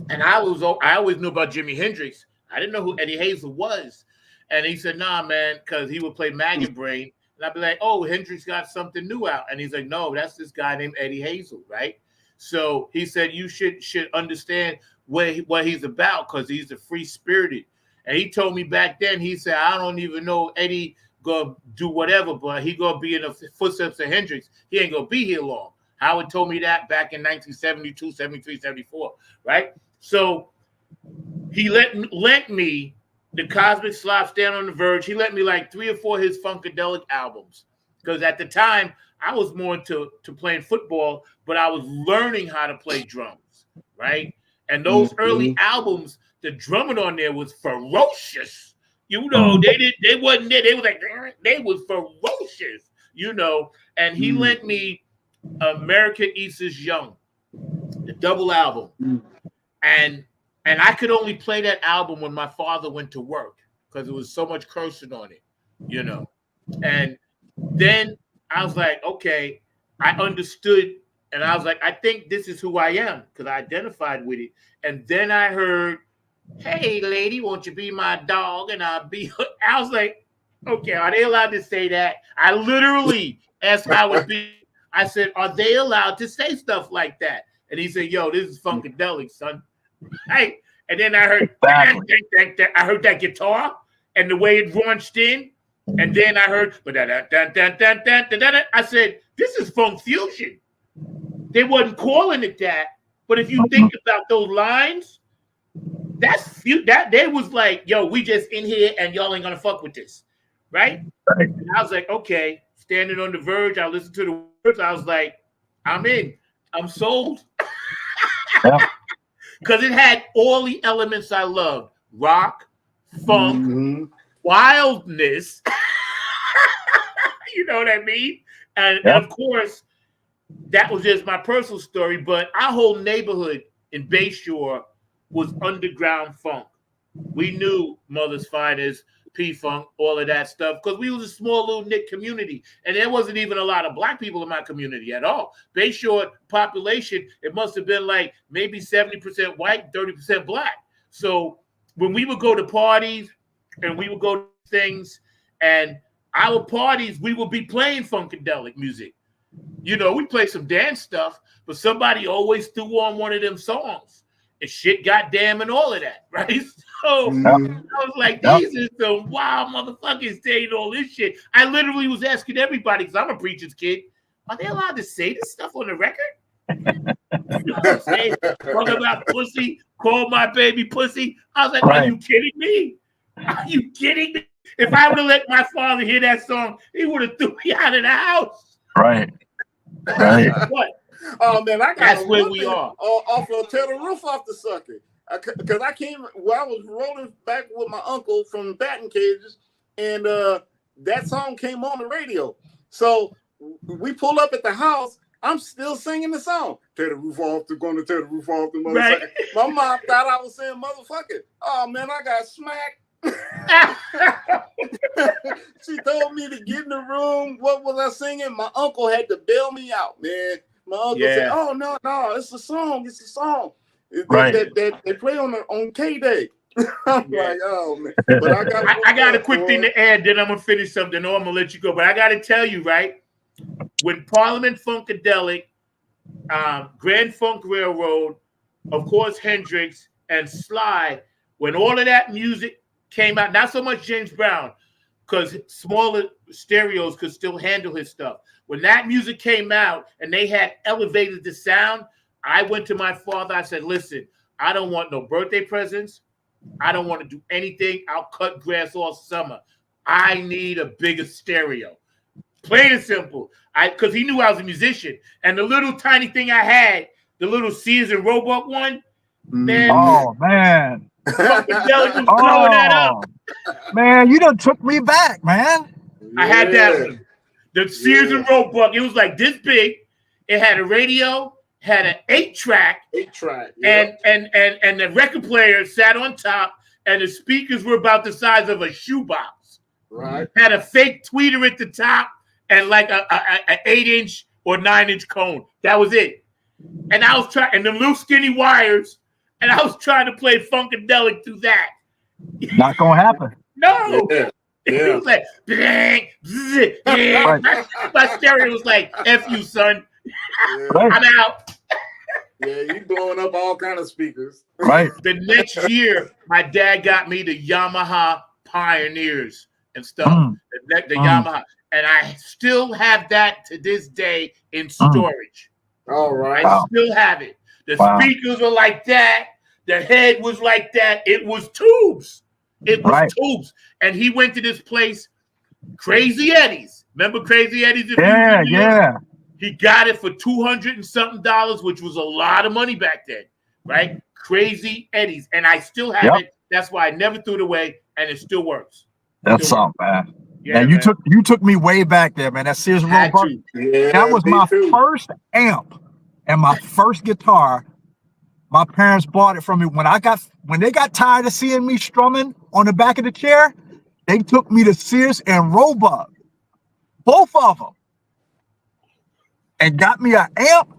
And I always knew about Jimi Hendrix. I didn't know who Eddie Hazel was. And he said, nah, man, because he would play Maggot Brain. And I'd be like, oh, Hendrix got something new out. And he's like, no, that's this guy named Eddie Hazel, right? So he said, you should understand what he's about, because he's a free-spirited. And he told me back then, he said, I don't even know Eddie gonna do whatever, but he gonna be in the footsteps of Hendrix. He ain't gonna be here long. Howard told me that back in 1972, 73, 74, right? So he lent me the Cosmic Slop, Stand on the Verge. He lent me like 3 or 4 of his Funkadelic albums. Because at the time, I was more into playing football, but I was learning how to play drums, right? And those early albums, the drumming on there was ferocious. You know, they wasn't there. They was like, they was ferocious, you know. And he lent me America East is Young, the double album. And I could only play that album when my father went to work because there was so much cursing on it, you know. And then I was like, okay, I understood. And I was like, I think this is who I am because I identified with it. And then I heard, hey, lady, won't you be my dog? And I'll be, I was like, okay, are they allowed to say that? I literally asked Howard B. I said, are they allowed to say stuff like that? And he said, yo, this is Funkadelic, son. Right? And then I heard, I heard that guitar and the way it launched in. And then I heard, I said, this is funk fusion. They wasn't calling it that, but if you think about those lines, that they was like, yo, we just in here and y'all ain't gonna fuck with this, right? And I was like, okay, Standing on the Verge. I listened to the words. I was like, I'm in. I'm sold. Because it had all the elements I loved: rock, funk, wildness. You know what I mean? And of course, that was just my personal story. But our whole neighborhood in Bayshore was underground funk. We knew Mother's Finest, P-Funk, all of that stuff, because we was a small little knit community. And there wasn't even a lot of black people in my community at all. Bayshore population, it must have been like maybe 70% white, 30% black. So when we would go to parties and we would go to things, and our parties, we would be playing Funkadelic music. You know, we play some dance stuff, but somebody always threw on one of them songs. And shit goddamn and all of that, right? So I was like, these are some wild motherfuckers saying all this shit. I literally was asking everybody, because I'm a preacher's kid, are they allowed to say this stuff on the record? You know what I'm saying? Talk about pussy, call my baby pussy. I was like, are you kidding me? Are you kidding me? If I would have let my father hear that song, he would have threw me out of the house. Right. What? Oh man, That's where we are. Off of Tear the Roof Off the Sucker. Because I was rolling back with my uncle from batting cages, and that song came on the radio. So we pull up at the house. I'm still singing the song. Tear the roof off, they're going to tear the roof off the motherfucker. Right. My mom thought I was saying motherfucker. Oh man, I got smacked. She told me to get in the room. What was I singing? My uncle had to bail me out, man. My uncle said, "Oh no, it's a song. It's a song that they play on K-Day." I'm like, "Oh man!" But I got a quick thing to add. Then I'm gonna finish something, or I'm gonna let you go. But I got to tell you, right? When Parliament Funkadelic, Grand Funk Railroad, of course Hendrix and Sly, when all of that music came out, not so much James Brown, because smaller stereos could still handle his stuff. When that music came out and they had elevated the sound, I went to my father. I said, listen, I don't want no birthday presents. I don't want to do anything. I'll cut grass all summer. I need a bigger stereo. Plain and simple. Because he knew I was a musician. And the little tiny thing I had, the little Sears and Roebuck one, man. Oh, man. Funkadelic was blowing that up. Man, you done took me back, man. I had that one. The Sears and Roebuck. It was like this big. It had a radio, had an 8-track. 8-track. And the record player sat on top, and the speakers were about the size of a shoebox. Right. Had a fake tweeter at the top and like a 8-inch or 9-inch cone. That was it. And I was trying, and the little skinny wires, and I was trying to play Funkadelic through that. Not gonna happen. No. Yeah. It was like, bang, bzz, bang. My stereo was like, F you, son. I'm out. Yeah, you blowing up all kind of speakers. Right. The next year, my dad got me the Yamaha Pioneers and stuff. the Yamaha, and I still have that to this day in storage. All right. I still have it. The speakers were like that. The head was like that. It was tubes. It was tubes. And he went to this place, Crazy Eddie's. Remember Crazy Eddie's? Yeah. He got it for $200 and something, which was a lot of money back then, right? Crazy Eddie's. And I still have it. That's why I never threw it away, and it still works. That's something, man. Yeah, you took me way back there, man. That Sears Roebuck. Yeah, that was my first amp and my first guitar. My parents bought it from me when they got tired of seeing me strumming on the back of the chair. They took me to Sears and Roebuck, both of them, and got me an amp.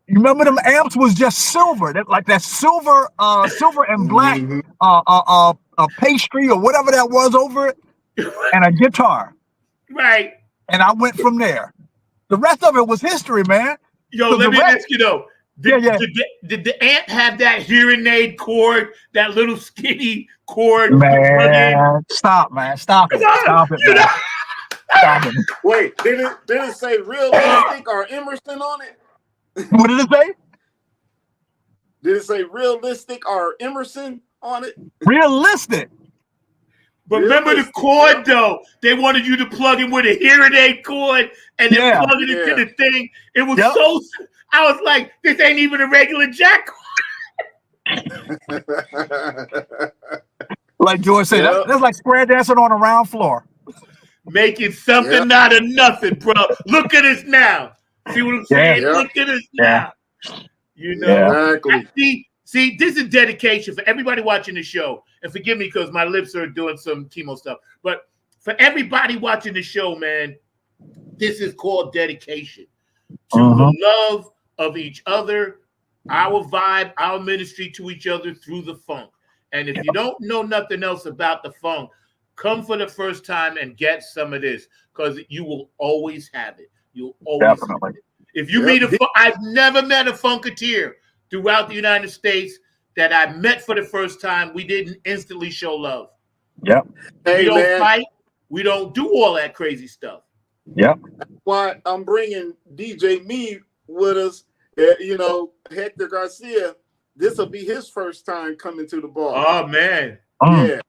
You remember them amps was just silver, like that silver and black pastry or whatever that was over it, and a guitar. Right. And I went from there. The rest of it was history, man. Yo, let me ask you though. Did the amp have that hearing aid cord, that little skinny cord? Man, stop, man. Stop it. Stop it, man. Stop it. Wait, did it say realistic or Emerson on it? What did it say? Did it say realistic or Emerson on it? Realistic. But remember the cord though. They wanted you to plug in with a hearing aid cord and then plug it into the thing. It was so. I was like, this ain't even a regular jack cord. Like George said, that's like square dancing on a round floor. Making something out of nothing, bro. Look at us now. See what I'm saying? Look at us now. You know, exactly. See, this is dedication for everybody watching the show. And forgive me because my lips are doing some chemo stuff. But for everybody watching the show, man, this is called dedication to the love of each other, our vibe, our ministry to each other through the funk. And if you don't know nothing else about the funk, come for the first time and get some of this because you will always have it. You'll always have it. If you meet I've never met a funketeer throughout the United States that I met for the first time. We didn't instantly show love. Yep. We don't fight. We don't do all that crazy stuff. Yep. That's why I'm bringing DJ Me with us. You know, Hector Garcia. This will be his first time coming to the bar. Oh man. Yeah.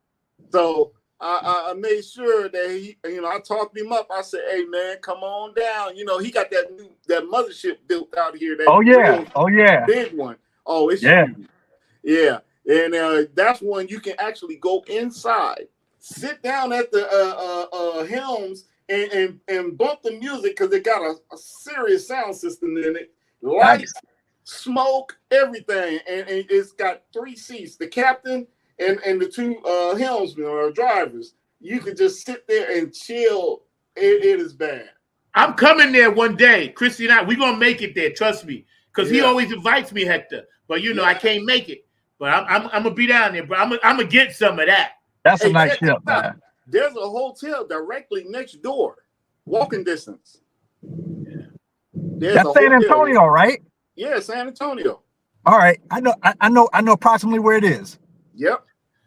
So I made sure that he, I talked him up. I said, "Hey man, come on down." You know, he got that mothership built out here. That big one. Oh, it's huge. Yeah, and that's when you can actually go inside, sit down at the helms, and bump the music because it got a serious sound system in it. Lights, smoke, everything, and it's got 3 seats: the captain and the 2 helmsmen or drivers. You can just sit there and chill. It is bad. I'm coming there one day, Christy and we're gonna make it there. Trust me, because he always invites me, Hector. But I can't make it. But I'm gonna be down there, bro. I'm gonna get some of that. That's a nice ship, man. There's a hotel directly next door, walking distance. That's San Antonio, right? Yeah, San Antonio. All right, I know approximately where it is. Yep.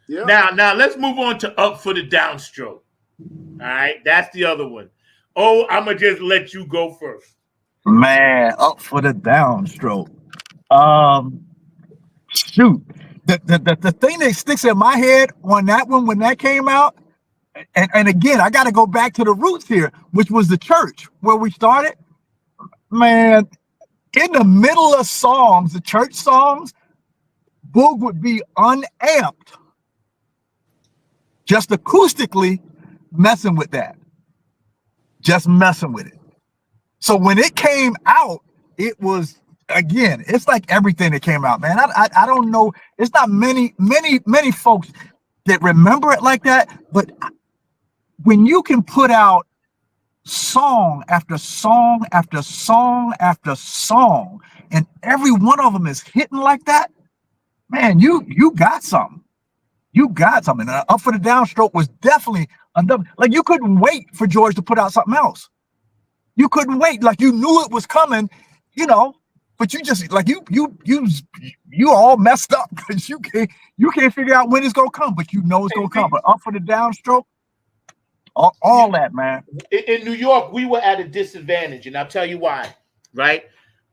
Now let's move on to Up for the Downstroke. All right, that's the other one. Oh, I'm gonna just let you go first. Man, Up for the Downstroke. Shoot, the thing that sticks in my head on that one when that came out, and again, I got to go back to the roots here, which was the church where we started. Man, in the middle of songs, the church songs, Boog would be unamped, just acoustically messing with that, just messing with it. So when it came out, it was, again, it's like everything that came out, man. I don't know. It's not many folks that remember it like that. But when you can put out song after song after song after song, and every one of them is hitting like that, man, you got something. You got something. Up for the Downstroke was definitely another. Like you couldn't wait for George to put out something else. You couldn't wait. Like you knew it was coming, but you just like you all messed up because you can't figure out when it's gonna come, but you know it's gonna come. But Up for the Downstroke, all that, man. In New York, we were at a disadvantage, and I'll tell you why. Right?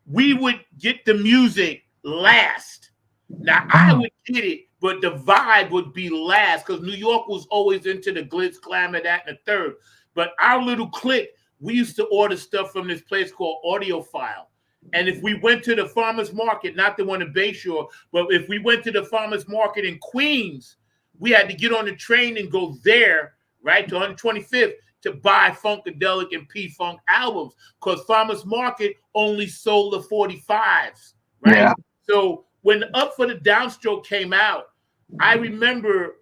We would get the music last. Now I would get it, but the vibe would be last because New York was always into the glitz, glamour, that, and the third. But our little clique, we used to order stuff from this place called Audiophile. And if we went to the farmer's market, not the one in Bayshore, but if we went to the farmer's market in Queens, we had to get on the train and go there, right, to 125th to buy Funkadelic and P-Funk albums because farmer's market only sold the 45s, right? Yeah. So when Up for the Downstroke came out, I remember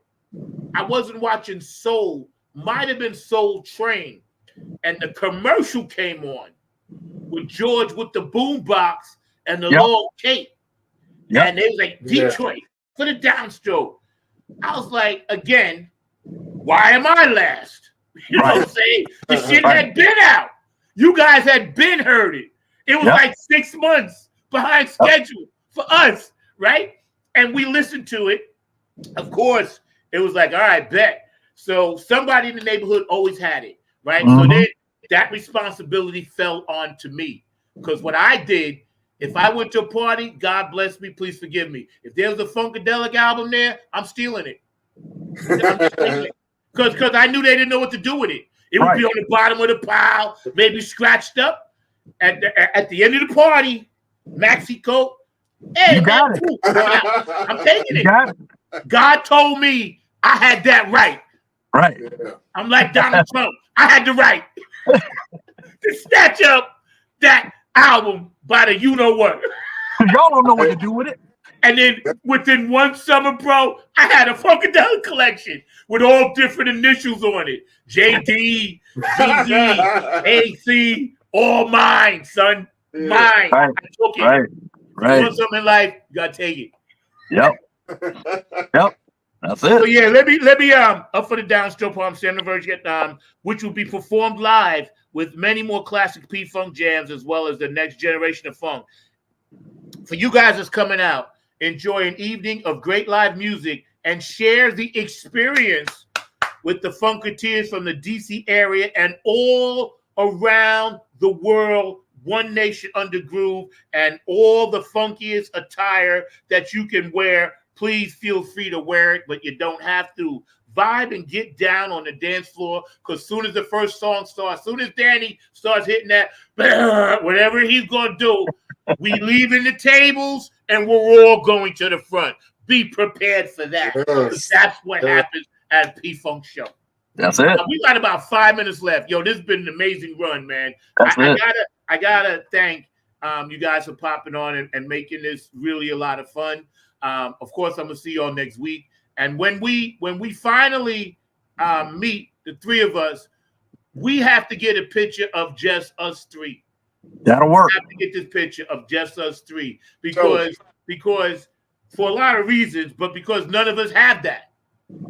I wasn't watching Soul, might have been Soul Train, and the commercial came on with George with the boombox and the long cape. Yep. And they was like, Detroit for the Downstroke. I was like, again, why am I last? You know what I'm saying? The shit had been out. You guys had been heard it. It was like 6 months behind schedule for us, right? And we listened to it. Of course, it was like, all right, bet. So somebody in the neighborhood always had it, right? So then that responsibility fell on to me. Because what I did, if I went to a party, God bless me, please forgive me. If there was a Funkadelic album there, I'm stealing it. Because I knew they didn't know what to do with it. It would be on the bottom of the pile, maybe scratched up. At the end of the party, maxi coat. Hey, you got it. I'm taking it. Got it. God told me I had that right. Right. I'm like Donald Trump. I had the right to snatch up that album by the you-know-what. Y'all don't know what to do with it. And then within one summer, bro, I had a Funkadelic collection with all different initials on it. JD, ZD, AC, all mine, son. Mine. Right. I took it. Right. You want something in life, you gotta take it. Yep. Yep. That's it. So yeah, let me Up for the Downstroke Palm Center version, which will be performed live with many more classic P-Funk jams as well as the next generation of funk. For you guys that's coming out, enjoy an evening of great live music and share the experience with the Funketeers from the DC area and all around the world. One Nation Under Groove and all the funkiest attire that you can wear. Please feel free to wear it, but you don't have to. Vibe and get down on the dance floor because soon as the first song starts, soon as Danny starts hitting that, whatever he's going to do, we leaving the tables and we're all going to the front. Be prepared for that. Yes. That's what happens at P-Funk Show. That's it. We got about 5 minutes left. Yo, this has been an amazing run, man. I gotta thank you guys for popping on and making this really a lot of fun. Of course, I'm gonna see y'all next week. And when we finally meet, the three of us, we have to get a picture of just us three. That'll work. We have to get this picture of just us three because for a lot of reasons, but because none of us have that.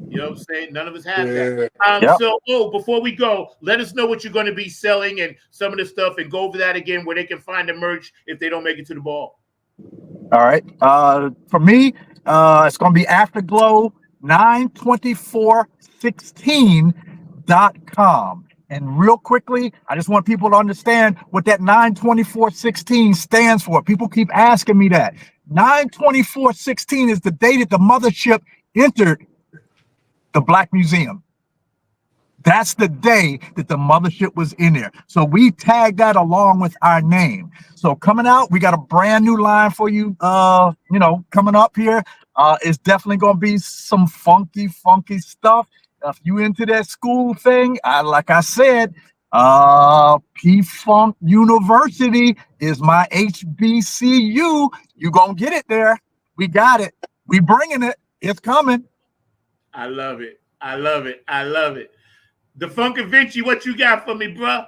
You know what I'm saying? None of us have that. So, before we go, let us know what you're going to be selling and some of the stuff and go over that again where they can find the merch if they don't make it to the ball. All right. For me, it's going to be Afterglow 92416.com. And real quickly, I just want people to understand what that 92416 stands for. People keep asking me that. 92416 is the day that the mothership entered the Black Museum. That's the day that the mothership was in there. So we tagged that along with our name. So coming out, we got a brand new line for you, coming up here. It's definitely going to be some funky stuff. If you into that school thing, like I said, P-Funk University is my HBCU. You going to get it there. We got it. We bringing it. It's coming. I love it. I love it. I love it. The Funkavinci, what you got for me, bro?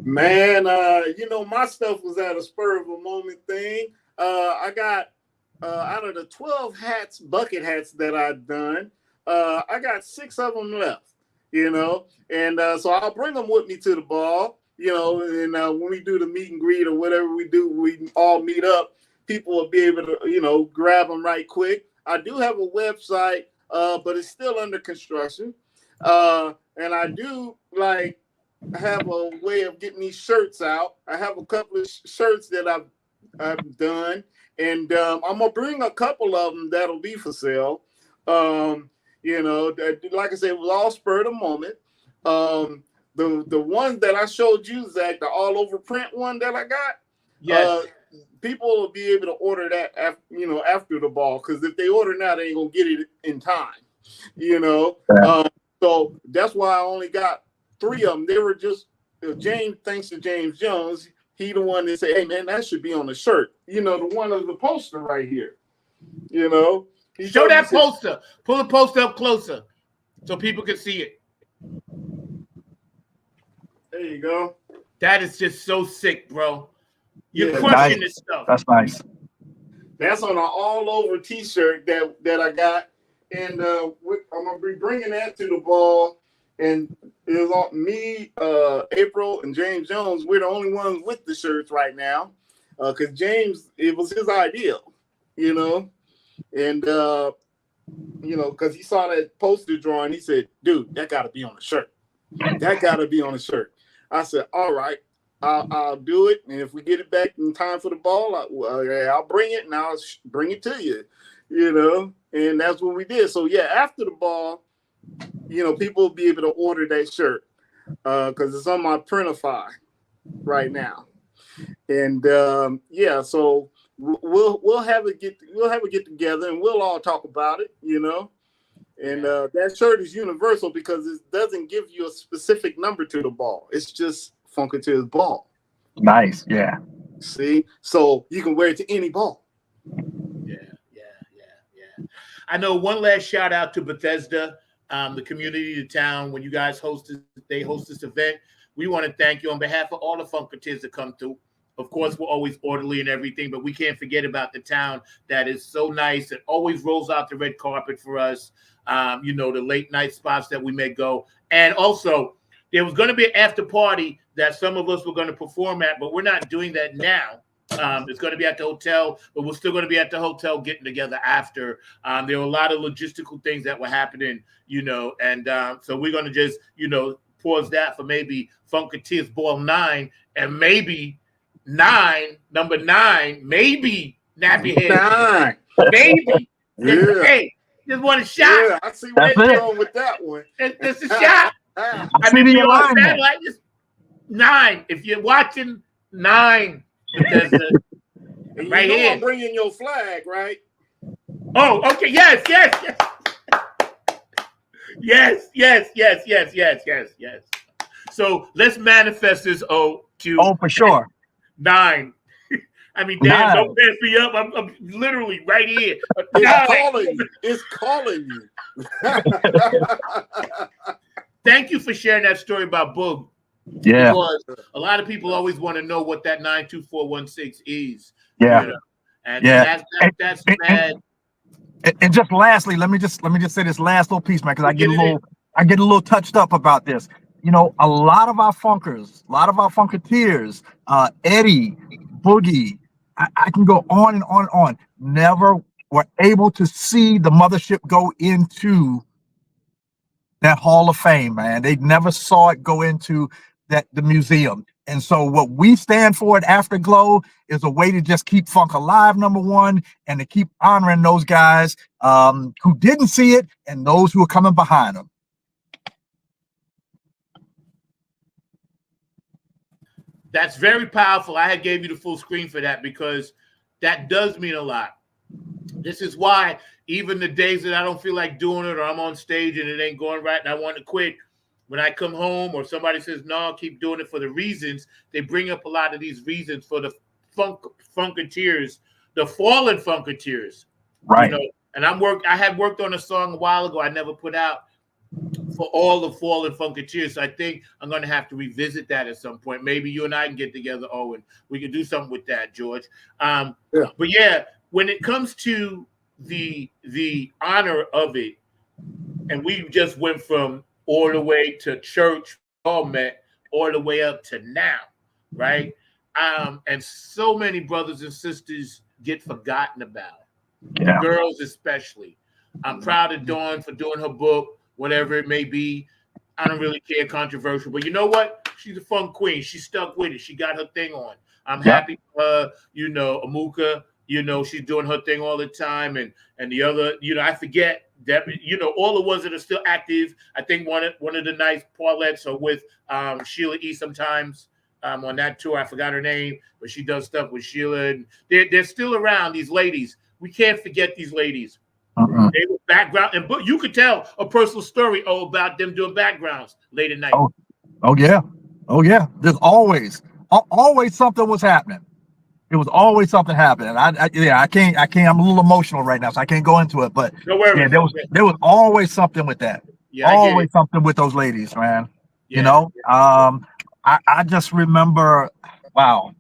Man, my stuff was at a spur of a moment thing. I got out of the 12 bucket hats that I've done, I got 6 of them left, and so I'll bring them with me to the ball, and when we do the meet and greet or whatever we do, we all meet up, people will be able to, grab them right quick. I do have a website, but it's still under construction. And I do like have a way of getting these shirts out. I have a couple of shirts that I've done, and I'm gonna bring a couple of them that'll be for sale. You know, like I said, it was all spur of the moment. The ones that I showed you, Zach, the all over print one that I got. Yes. People will be able to order that after the ball, because if they order now, they ain't gonna get it in time. You know, so that's why I only got 3 of them. They were just James. Thanks to James Jones, he the one that said, "Hey man, that should be on the shirt." You know, the one of the poster right here. You know, show that poster. Pull the poster up closer so people can see it. There you go. That is just so sick, bro. You're crushing this stuff. That's nice. That's on an all-over T-shirt that I got, and I'm gonna be bringing that to the ball. And it was on me, April, and James Jones. We're the only ones with the shirts right now, because James, it was his idea, you know, and you know, because he saw that poster drawing, he said, "Dude, that got to be on the shirt. That got to be on the shirt." I said, "All right. I'll do it, and if we get it back in time for the ball, I'll bring it, and I'll bring it to you, you know." And that's what we did. So yeah, after the ball, you know, people will be able to order that shirt because it's on my Printify right now. And yeah, so we'll have a get together, and we'll all talk about it, you know. And that shirt is universal because it doesn't give you a specific number to the ball. It's just Funkatiers ball. Nice, yeah. See, so you can wear it to any ball. Yeah. I know one last shout out to Bethesda, the community, the town. When you guys host this event, we want to thank you on behalf of all the Funkatiers that come through. Of course, we're always orderly and everything, but we can't forget about the town that is so nice and always rolls out the red carpet for us. You know, the late night spots that we may go, and also there was going to be an after party that some of us were going to perform at, but we're not doing that now. It's going to be at the hotel, but we're still going to be at the hotel getting together after. There were a lot of logistical things that were happening, you know, and so we're going to just, you know, pause that for maybe Funkatiers Ball 9 and maybe number 9, maybe Nappy Head. 9. Maybe. Yeah. Hey, just want a shot. Yeah, I see where you're going with that one. It's a shot. I I see mean, the you're on alignment. satellite, just 9. If you're watching 9, Bethesda, And right you know here. I'm bringing your flag, right? Oh, okay. Yes. Yes. So let's manifest this to For sure. 9. I mean, damn, 9. don't pass me up. I'm literally right here. It's calling you. Thank you for sharing that story about Boog. Yeah. Because a lot of people always want to know what that 92416 is. Yeah. You know? And Yeah. that's bad. And just lastly, let me just say this last little piece, man, because I get a little touched up about this. You know, a lot of our funkers, a lot of our Funkatiers, Eddie, Boogie, I can go on and on and on, never were able to see the mothership go into that Hall of Fame, man. They never saw it go into the museum. And so what we stand for at Afterglow is a way to just keep funk alive, number one, and to keep honoring those guys who didn't see it and those who are coming behind them. That's very powerful. I had gave you the full screen for that because that does mean a lot. This is why even the days that I don't feel like doing it or I'm on stage and it ain't going right and I want to quit, when I come home or somebody says, no, keep doing it for the reasons, they bring up a lot of these reasons for the Funkatiers, the fallen Funkatiers. Right. You know? And I had worked on a song a while ago I never put out for all the fallen Funkatiers. So I think I'm going to have to revisit that at some point. Maybe you and I can get together, Owen. We can do something with that, George. Yeah. But yeah, when it comes to the honor of it, and we just went from all the way to church, all met, all the way up to now, right? And so many brothers and sisters get forgotten about. Yeah. Girls especially. I'm proud of Dawn for doing her book. whatever it may be. I don't really care, controversial. But you know what? She's a fun queen. She stuck with it. She got her thing on. I'm happy for her. You know, Amuka, you know, she's doing her thing all the time. And the other, you know, I forget that, you know, all the ones that are still active. I think one of the nice parlettes are with Sheila E. sometimes on that tour. I forgot her name, but she does stuff with Sheila. And they're still around, these ladies. We can't forget these ladies. They were background, and but you could tell a personal story about them doing backgrounds late at night. Oh yeah. There's always something was happening. It was always something happening. I can't. I'm a little emotional right now, so I can't go into it. But no worries. Yeah, there was always something with that. Yeah, always something with those ladies, man. Yeah. You know, I just remember, wow.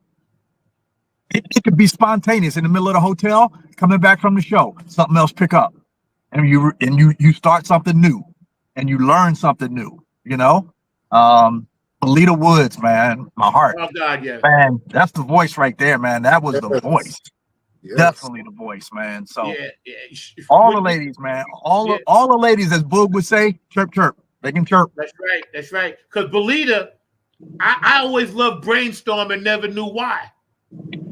It could be spontaneous in the middle of the hotel, coming back from the show, something else pick up, and you start something new, and you learn something new. You know, Lita Woods, man, my heart. Oh God, yeah, man, that's the voice right there, man. That was the voice, definitely the voice, man. So all the ladies, man, all the ladies, as Boog would say, chirp chirp, they can chirp. That's right. Because Belita, I always loved Brainstorm and never knew why.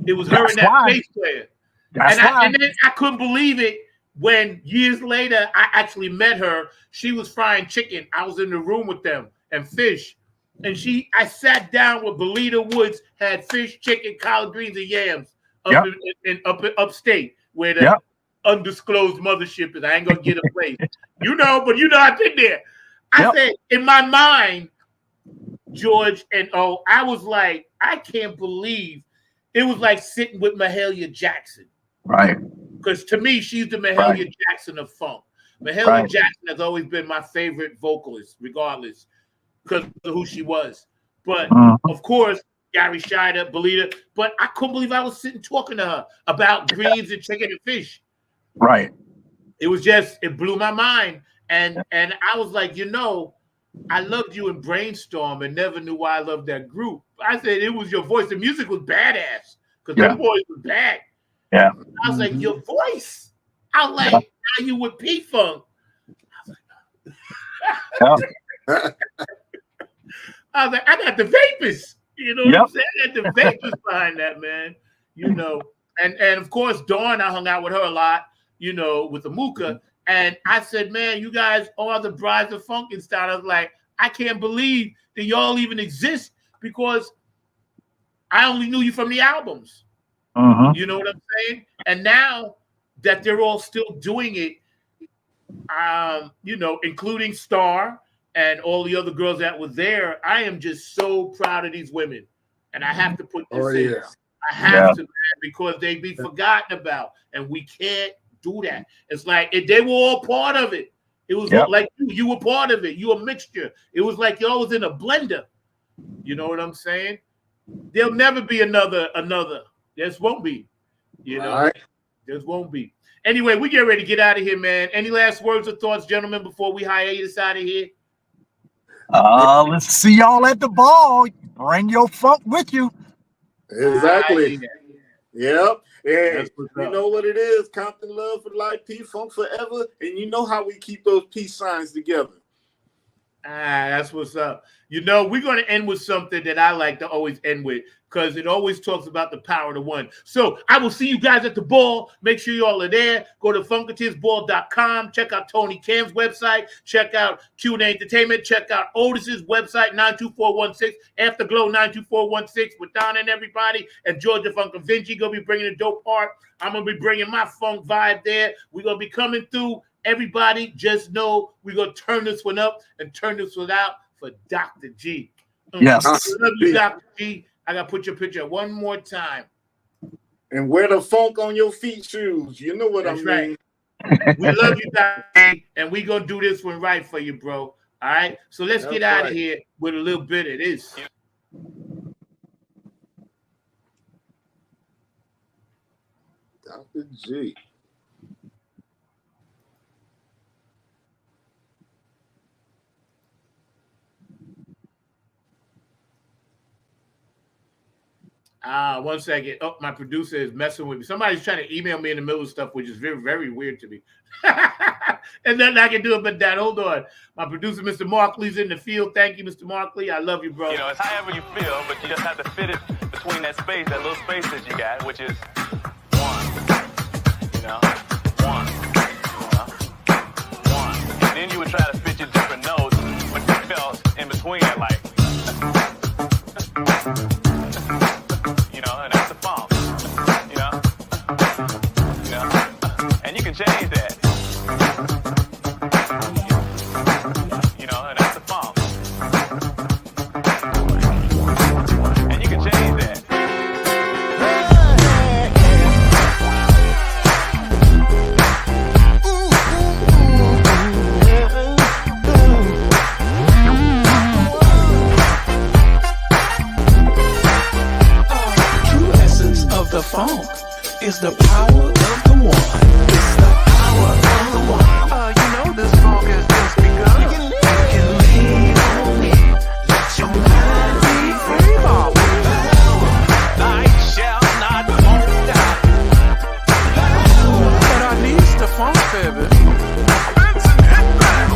It was her and that bass player. And then I couldn't believe it when years later I actually met her. She was frying chicken. I was in the room with them and fish. And I sat down with Belita Woods, had fish, chicken, collard greens, and yams up in upstate where the undisclosed mothership is. I ain't gonna get a place. But I've been there. I said in my mind, George, and I was like, I can't believe. It was like sitting with Mahalia Jackson. Right. Because to me, she's the Mahalia Jackson of funk. Mahalia Jackson has always been my favorite vocalist, regardless, because of who she was. But, of course, Gary Shider, Belita. But I couldn't believe I was sitting talking to her about greens and chicken and fish. Right. It was just, it blew my mind. And I was like, I loved you in Brainstorm and never knew why I loved that group. I said it was your voice. The music was badass because them boys were bad. Yeah. I was like, your voice. I was like, now you with P-Funk. I was like, I got the vapors. You know what I'm saying? I got the vapors behind that, man. And of course, Dawn, I hung out with her a lot, with the Mooka. And I said, man, you guys are the brides of Funkenstein. I was like, I can't believe that y'all even exist because I only knew you from the albums. You know what I'm saying? And now that they're all still doing it, including Star and all the other girls that were there, I am just so proud of these women. And I have to put this in. Yeah. I have to, man, because they be forgotten about. And we can't do that. It's like they were all part of it. It was like you were part of it. You a mixture. It was like y'all was in a blender. You know what I'm saying? There'll never be another. This won't be. This won't be. Anyway, we get ready to get out of here, man. Any last words or thoughts, gentlemen, before we hiatus out of here? Let's see y'all at the ball. Bring your funk with you. Exactly. Yep. And you know what it is? Compton love for life, P-Funk forever. And you know how we keep those peace signs together. That's what's up. We're going to end with something that I like to always end with because it always talks about the power of the one. So I will see you guys at the ball. Make sure you all are there. Go to funkatinsball.com. Check out Tony Cam's website. Check out Q&A Entertainment. Check out Otis's website, 92416, Afterglow 92416 with Don and everybody. And Georgia Funkavinci going to be bringing the dope art. I'm going to be bringing my funk vibe there. We're going to be coming through. Everybody just know we're going to turn this one up and turn this one out for Dr. G. Yes. I love you, Dr. G. I got to put your picture one more time. And wear the funk on your feet shoes. You know what I mean. Right. We love you, Dr. G, and we're going to do this one right for you, bro. All right? So let's get out of here with a little bit of this. Dr. G. One second. Oh, my producer is messing with me. Somebody's trying to email me in the middle of stuff, which is very, very weird to me. And nothing I can do about that. Hold on. My producer, Mr. Markley's in the field. Thank you, Mr. Markley. I love you, bro. You know, it's however you feel, but you just have to fit it between that space, that little space that you got, which is one. You know, one. One. And then you would try to fit your different notes, but you felt in between it, like, you know, and that's the funk. You know, and you can change that. You know, and that's the funk. And you can change that. True essence of the funk is the power of the one. It's the power of the one. You know this funk has just begun. You can lean on me. Let your mind be free, Bob. Night shall not won't die. But I need the funk, baby. Benson, hit back.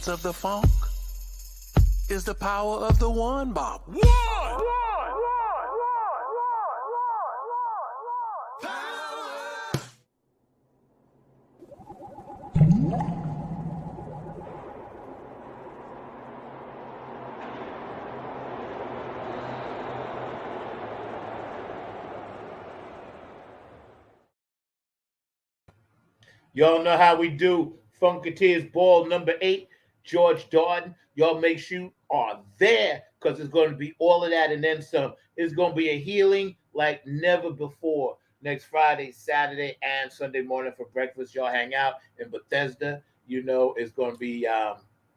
essence of the funk is the power of the one, Bob. Y'all know how we do. Funketeers Ball number 8, George Darden. Y'all make sure you are there because it's going to be all of that and then some. It's going to be a healing like never before. Next Friday, Saturday, and Sunday morning for breakfast. Y'all hang out in Bethesda. You know it's going to be,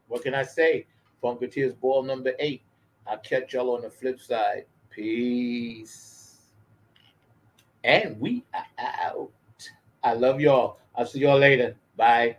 what can I say? Funketeers Ball number 8. I'll catch y'all on the flip side. Peace. And we are out. I love y'all. I'll see y'all later. Bye.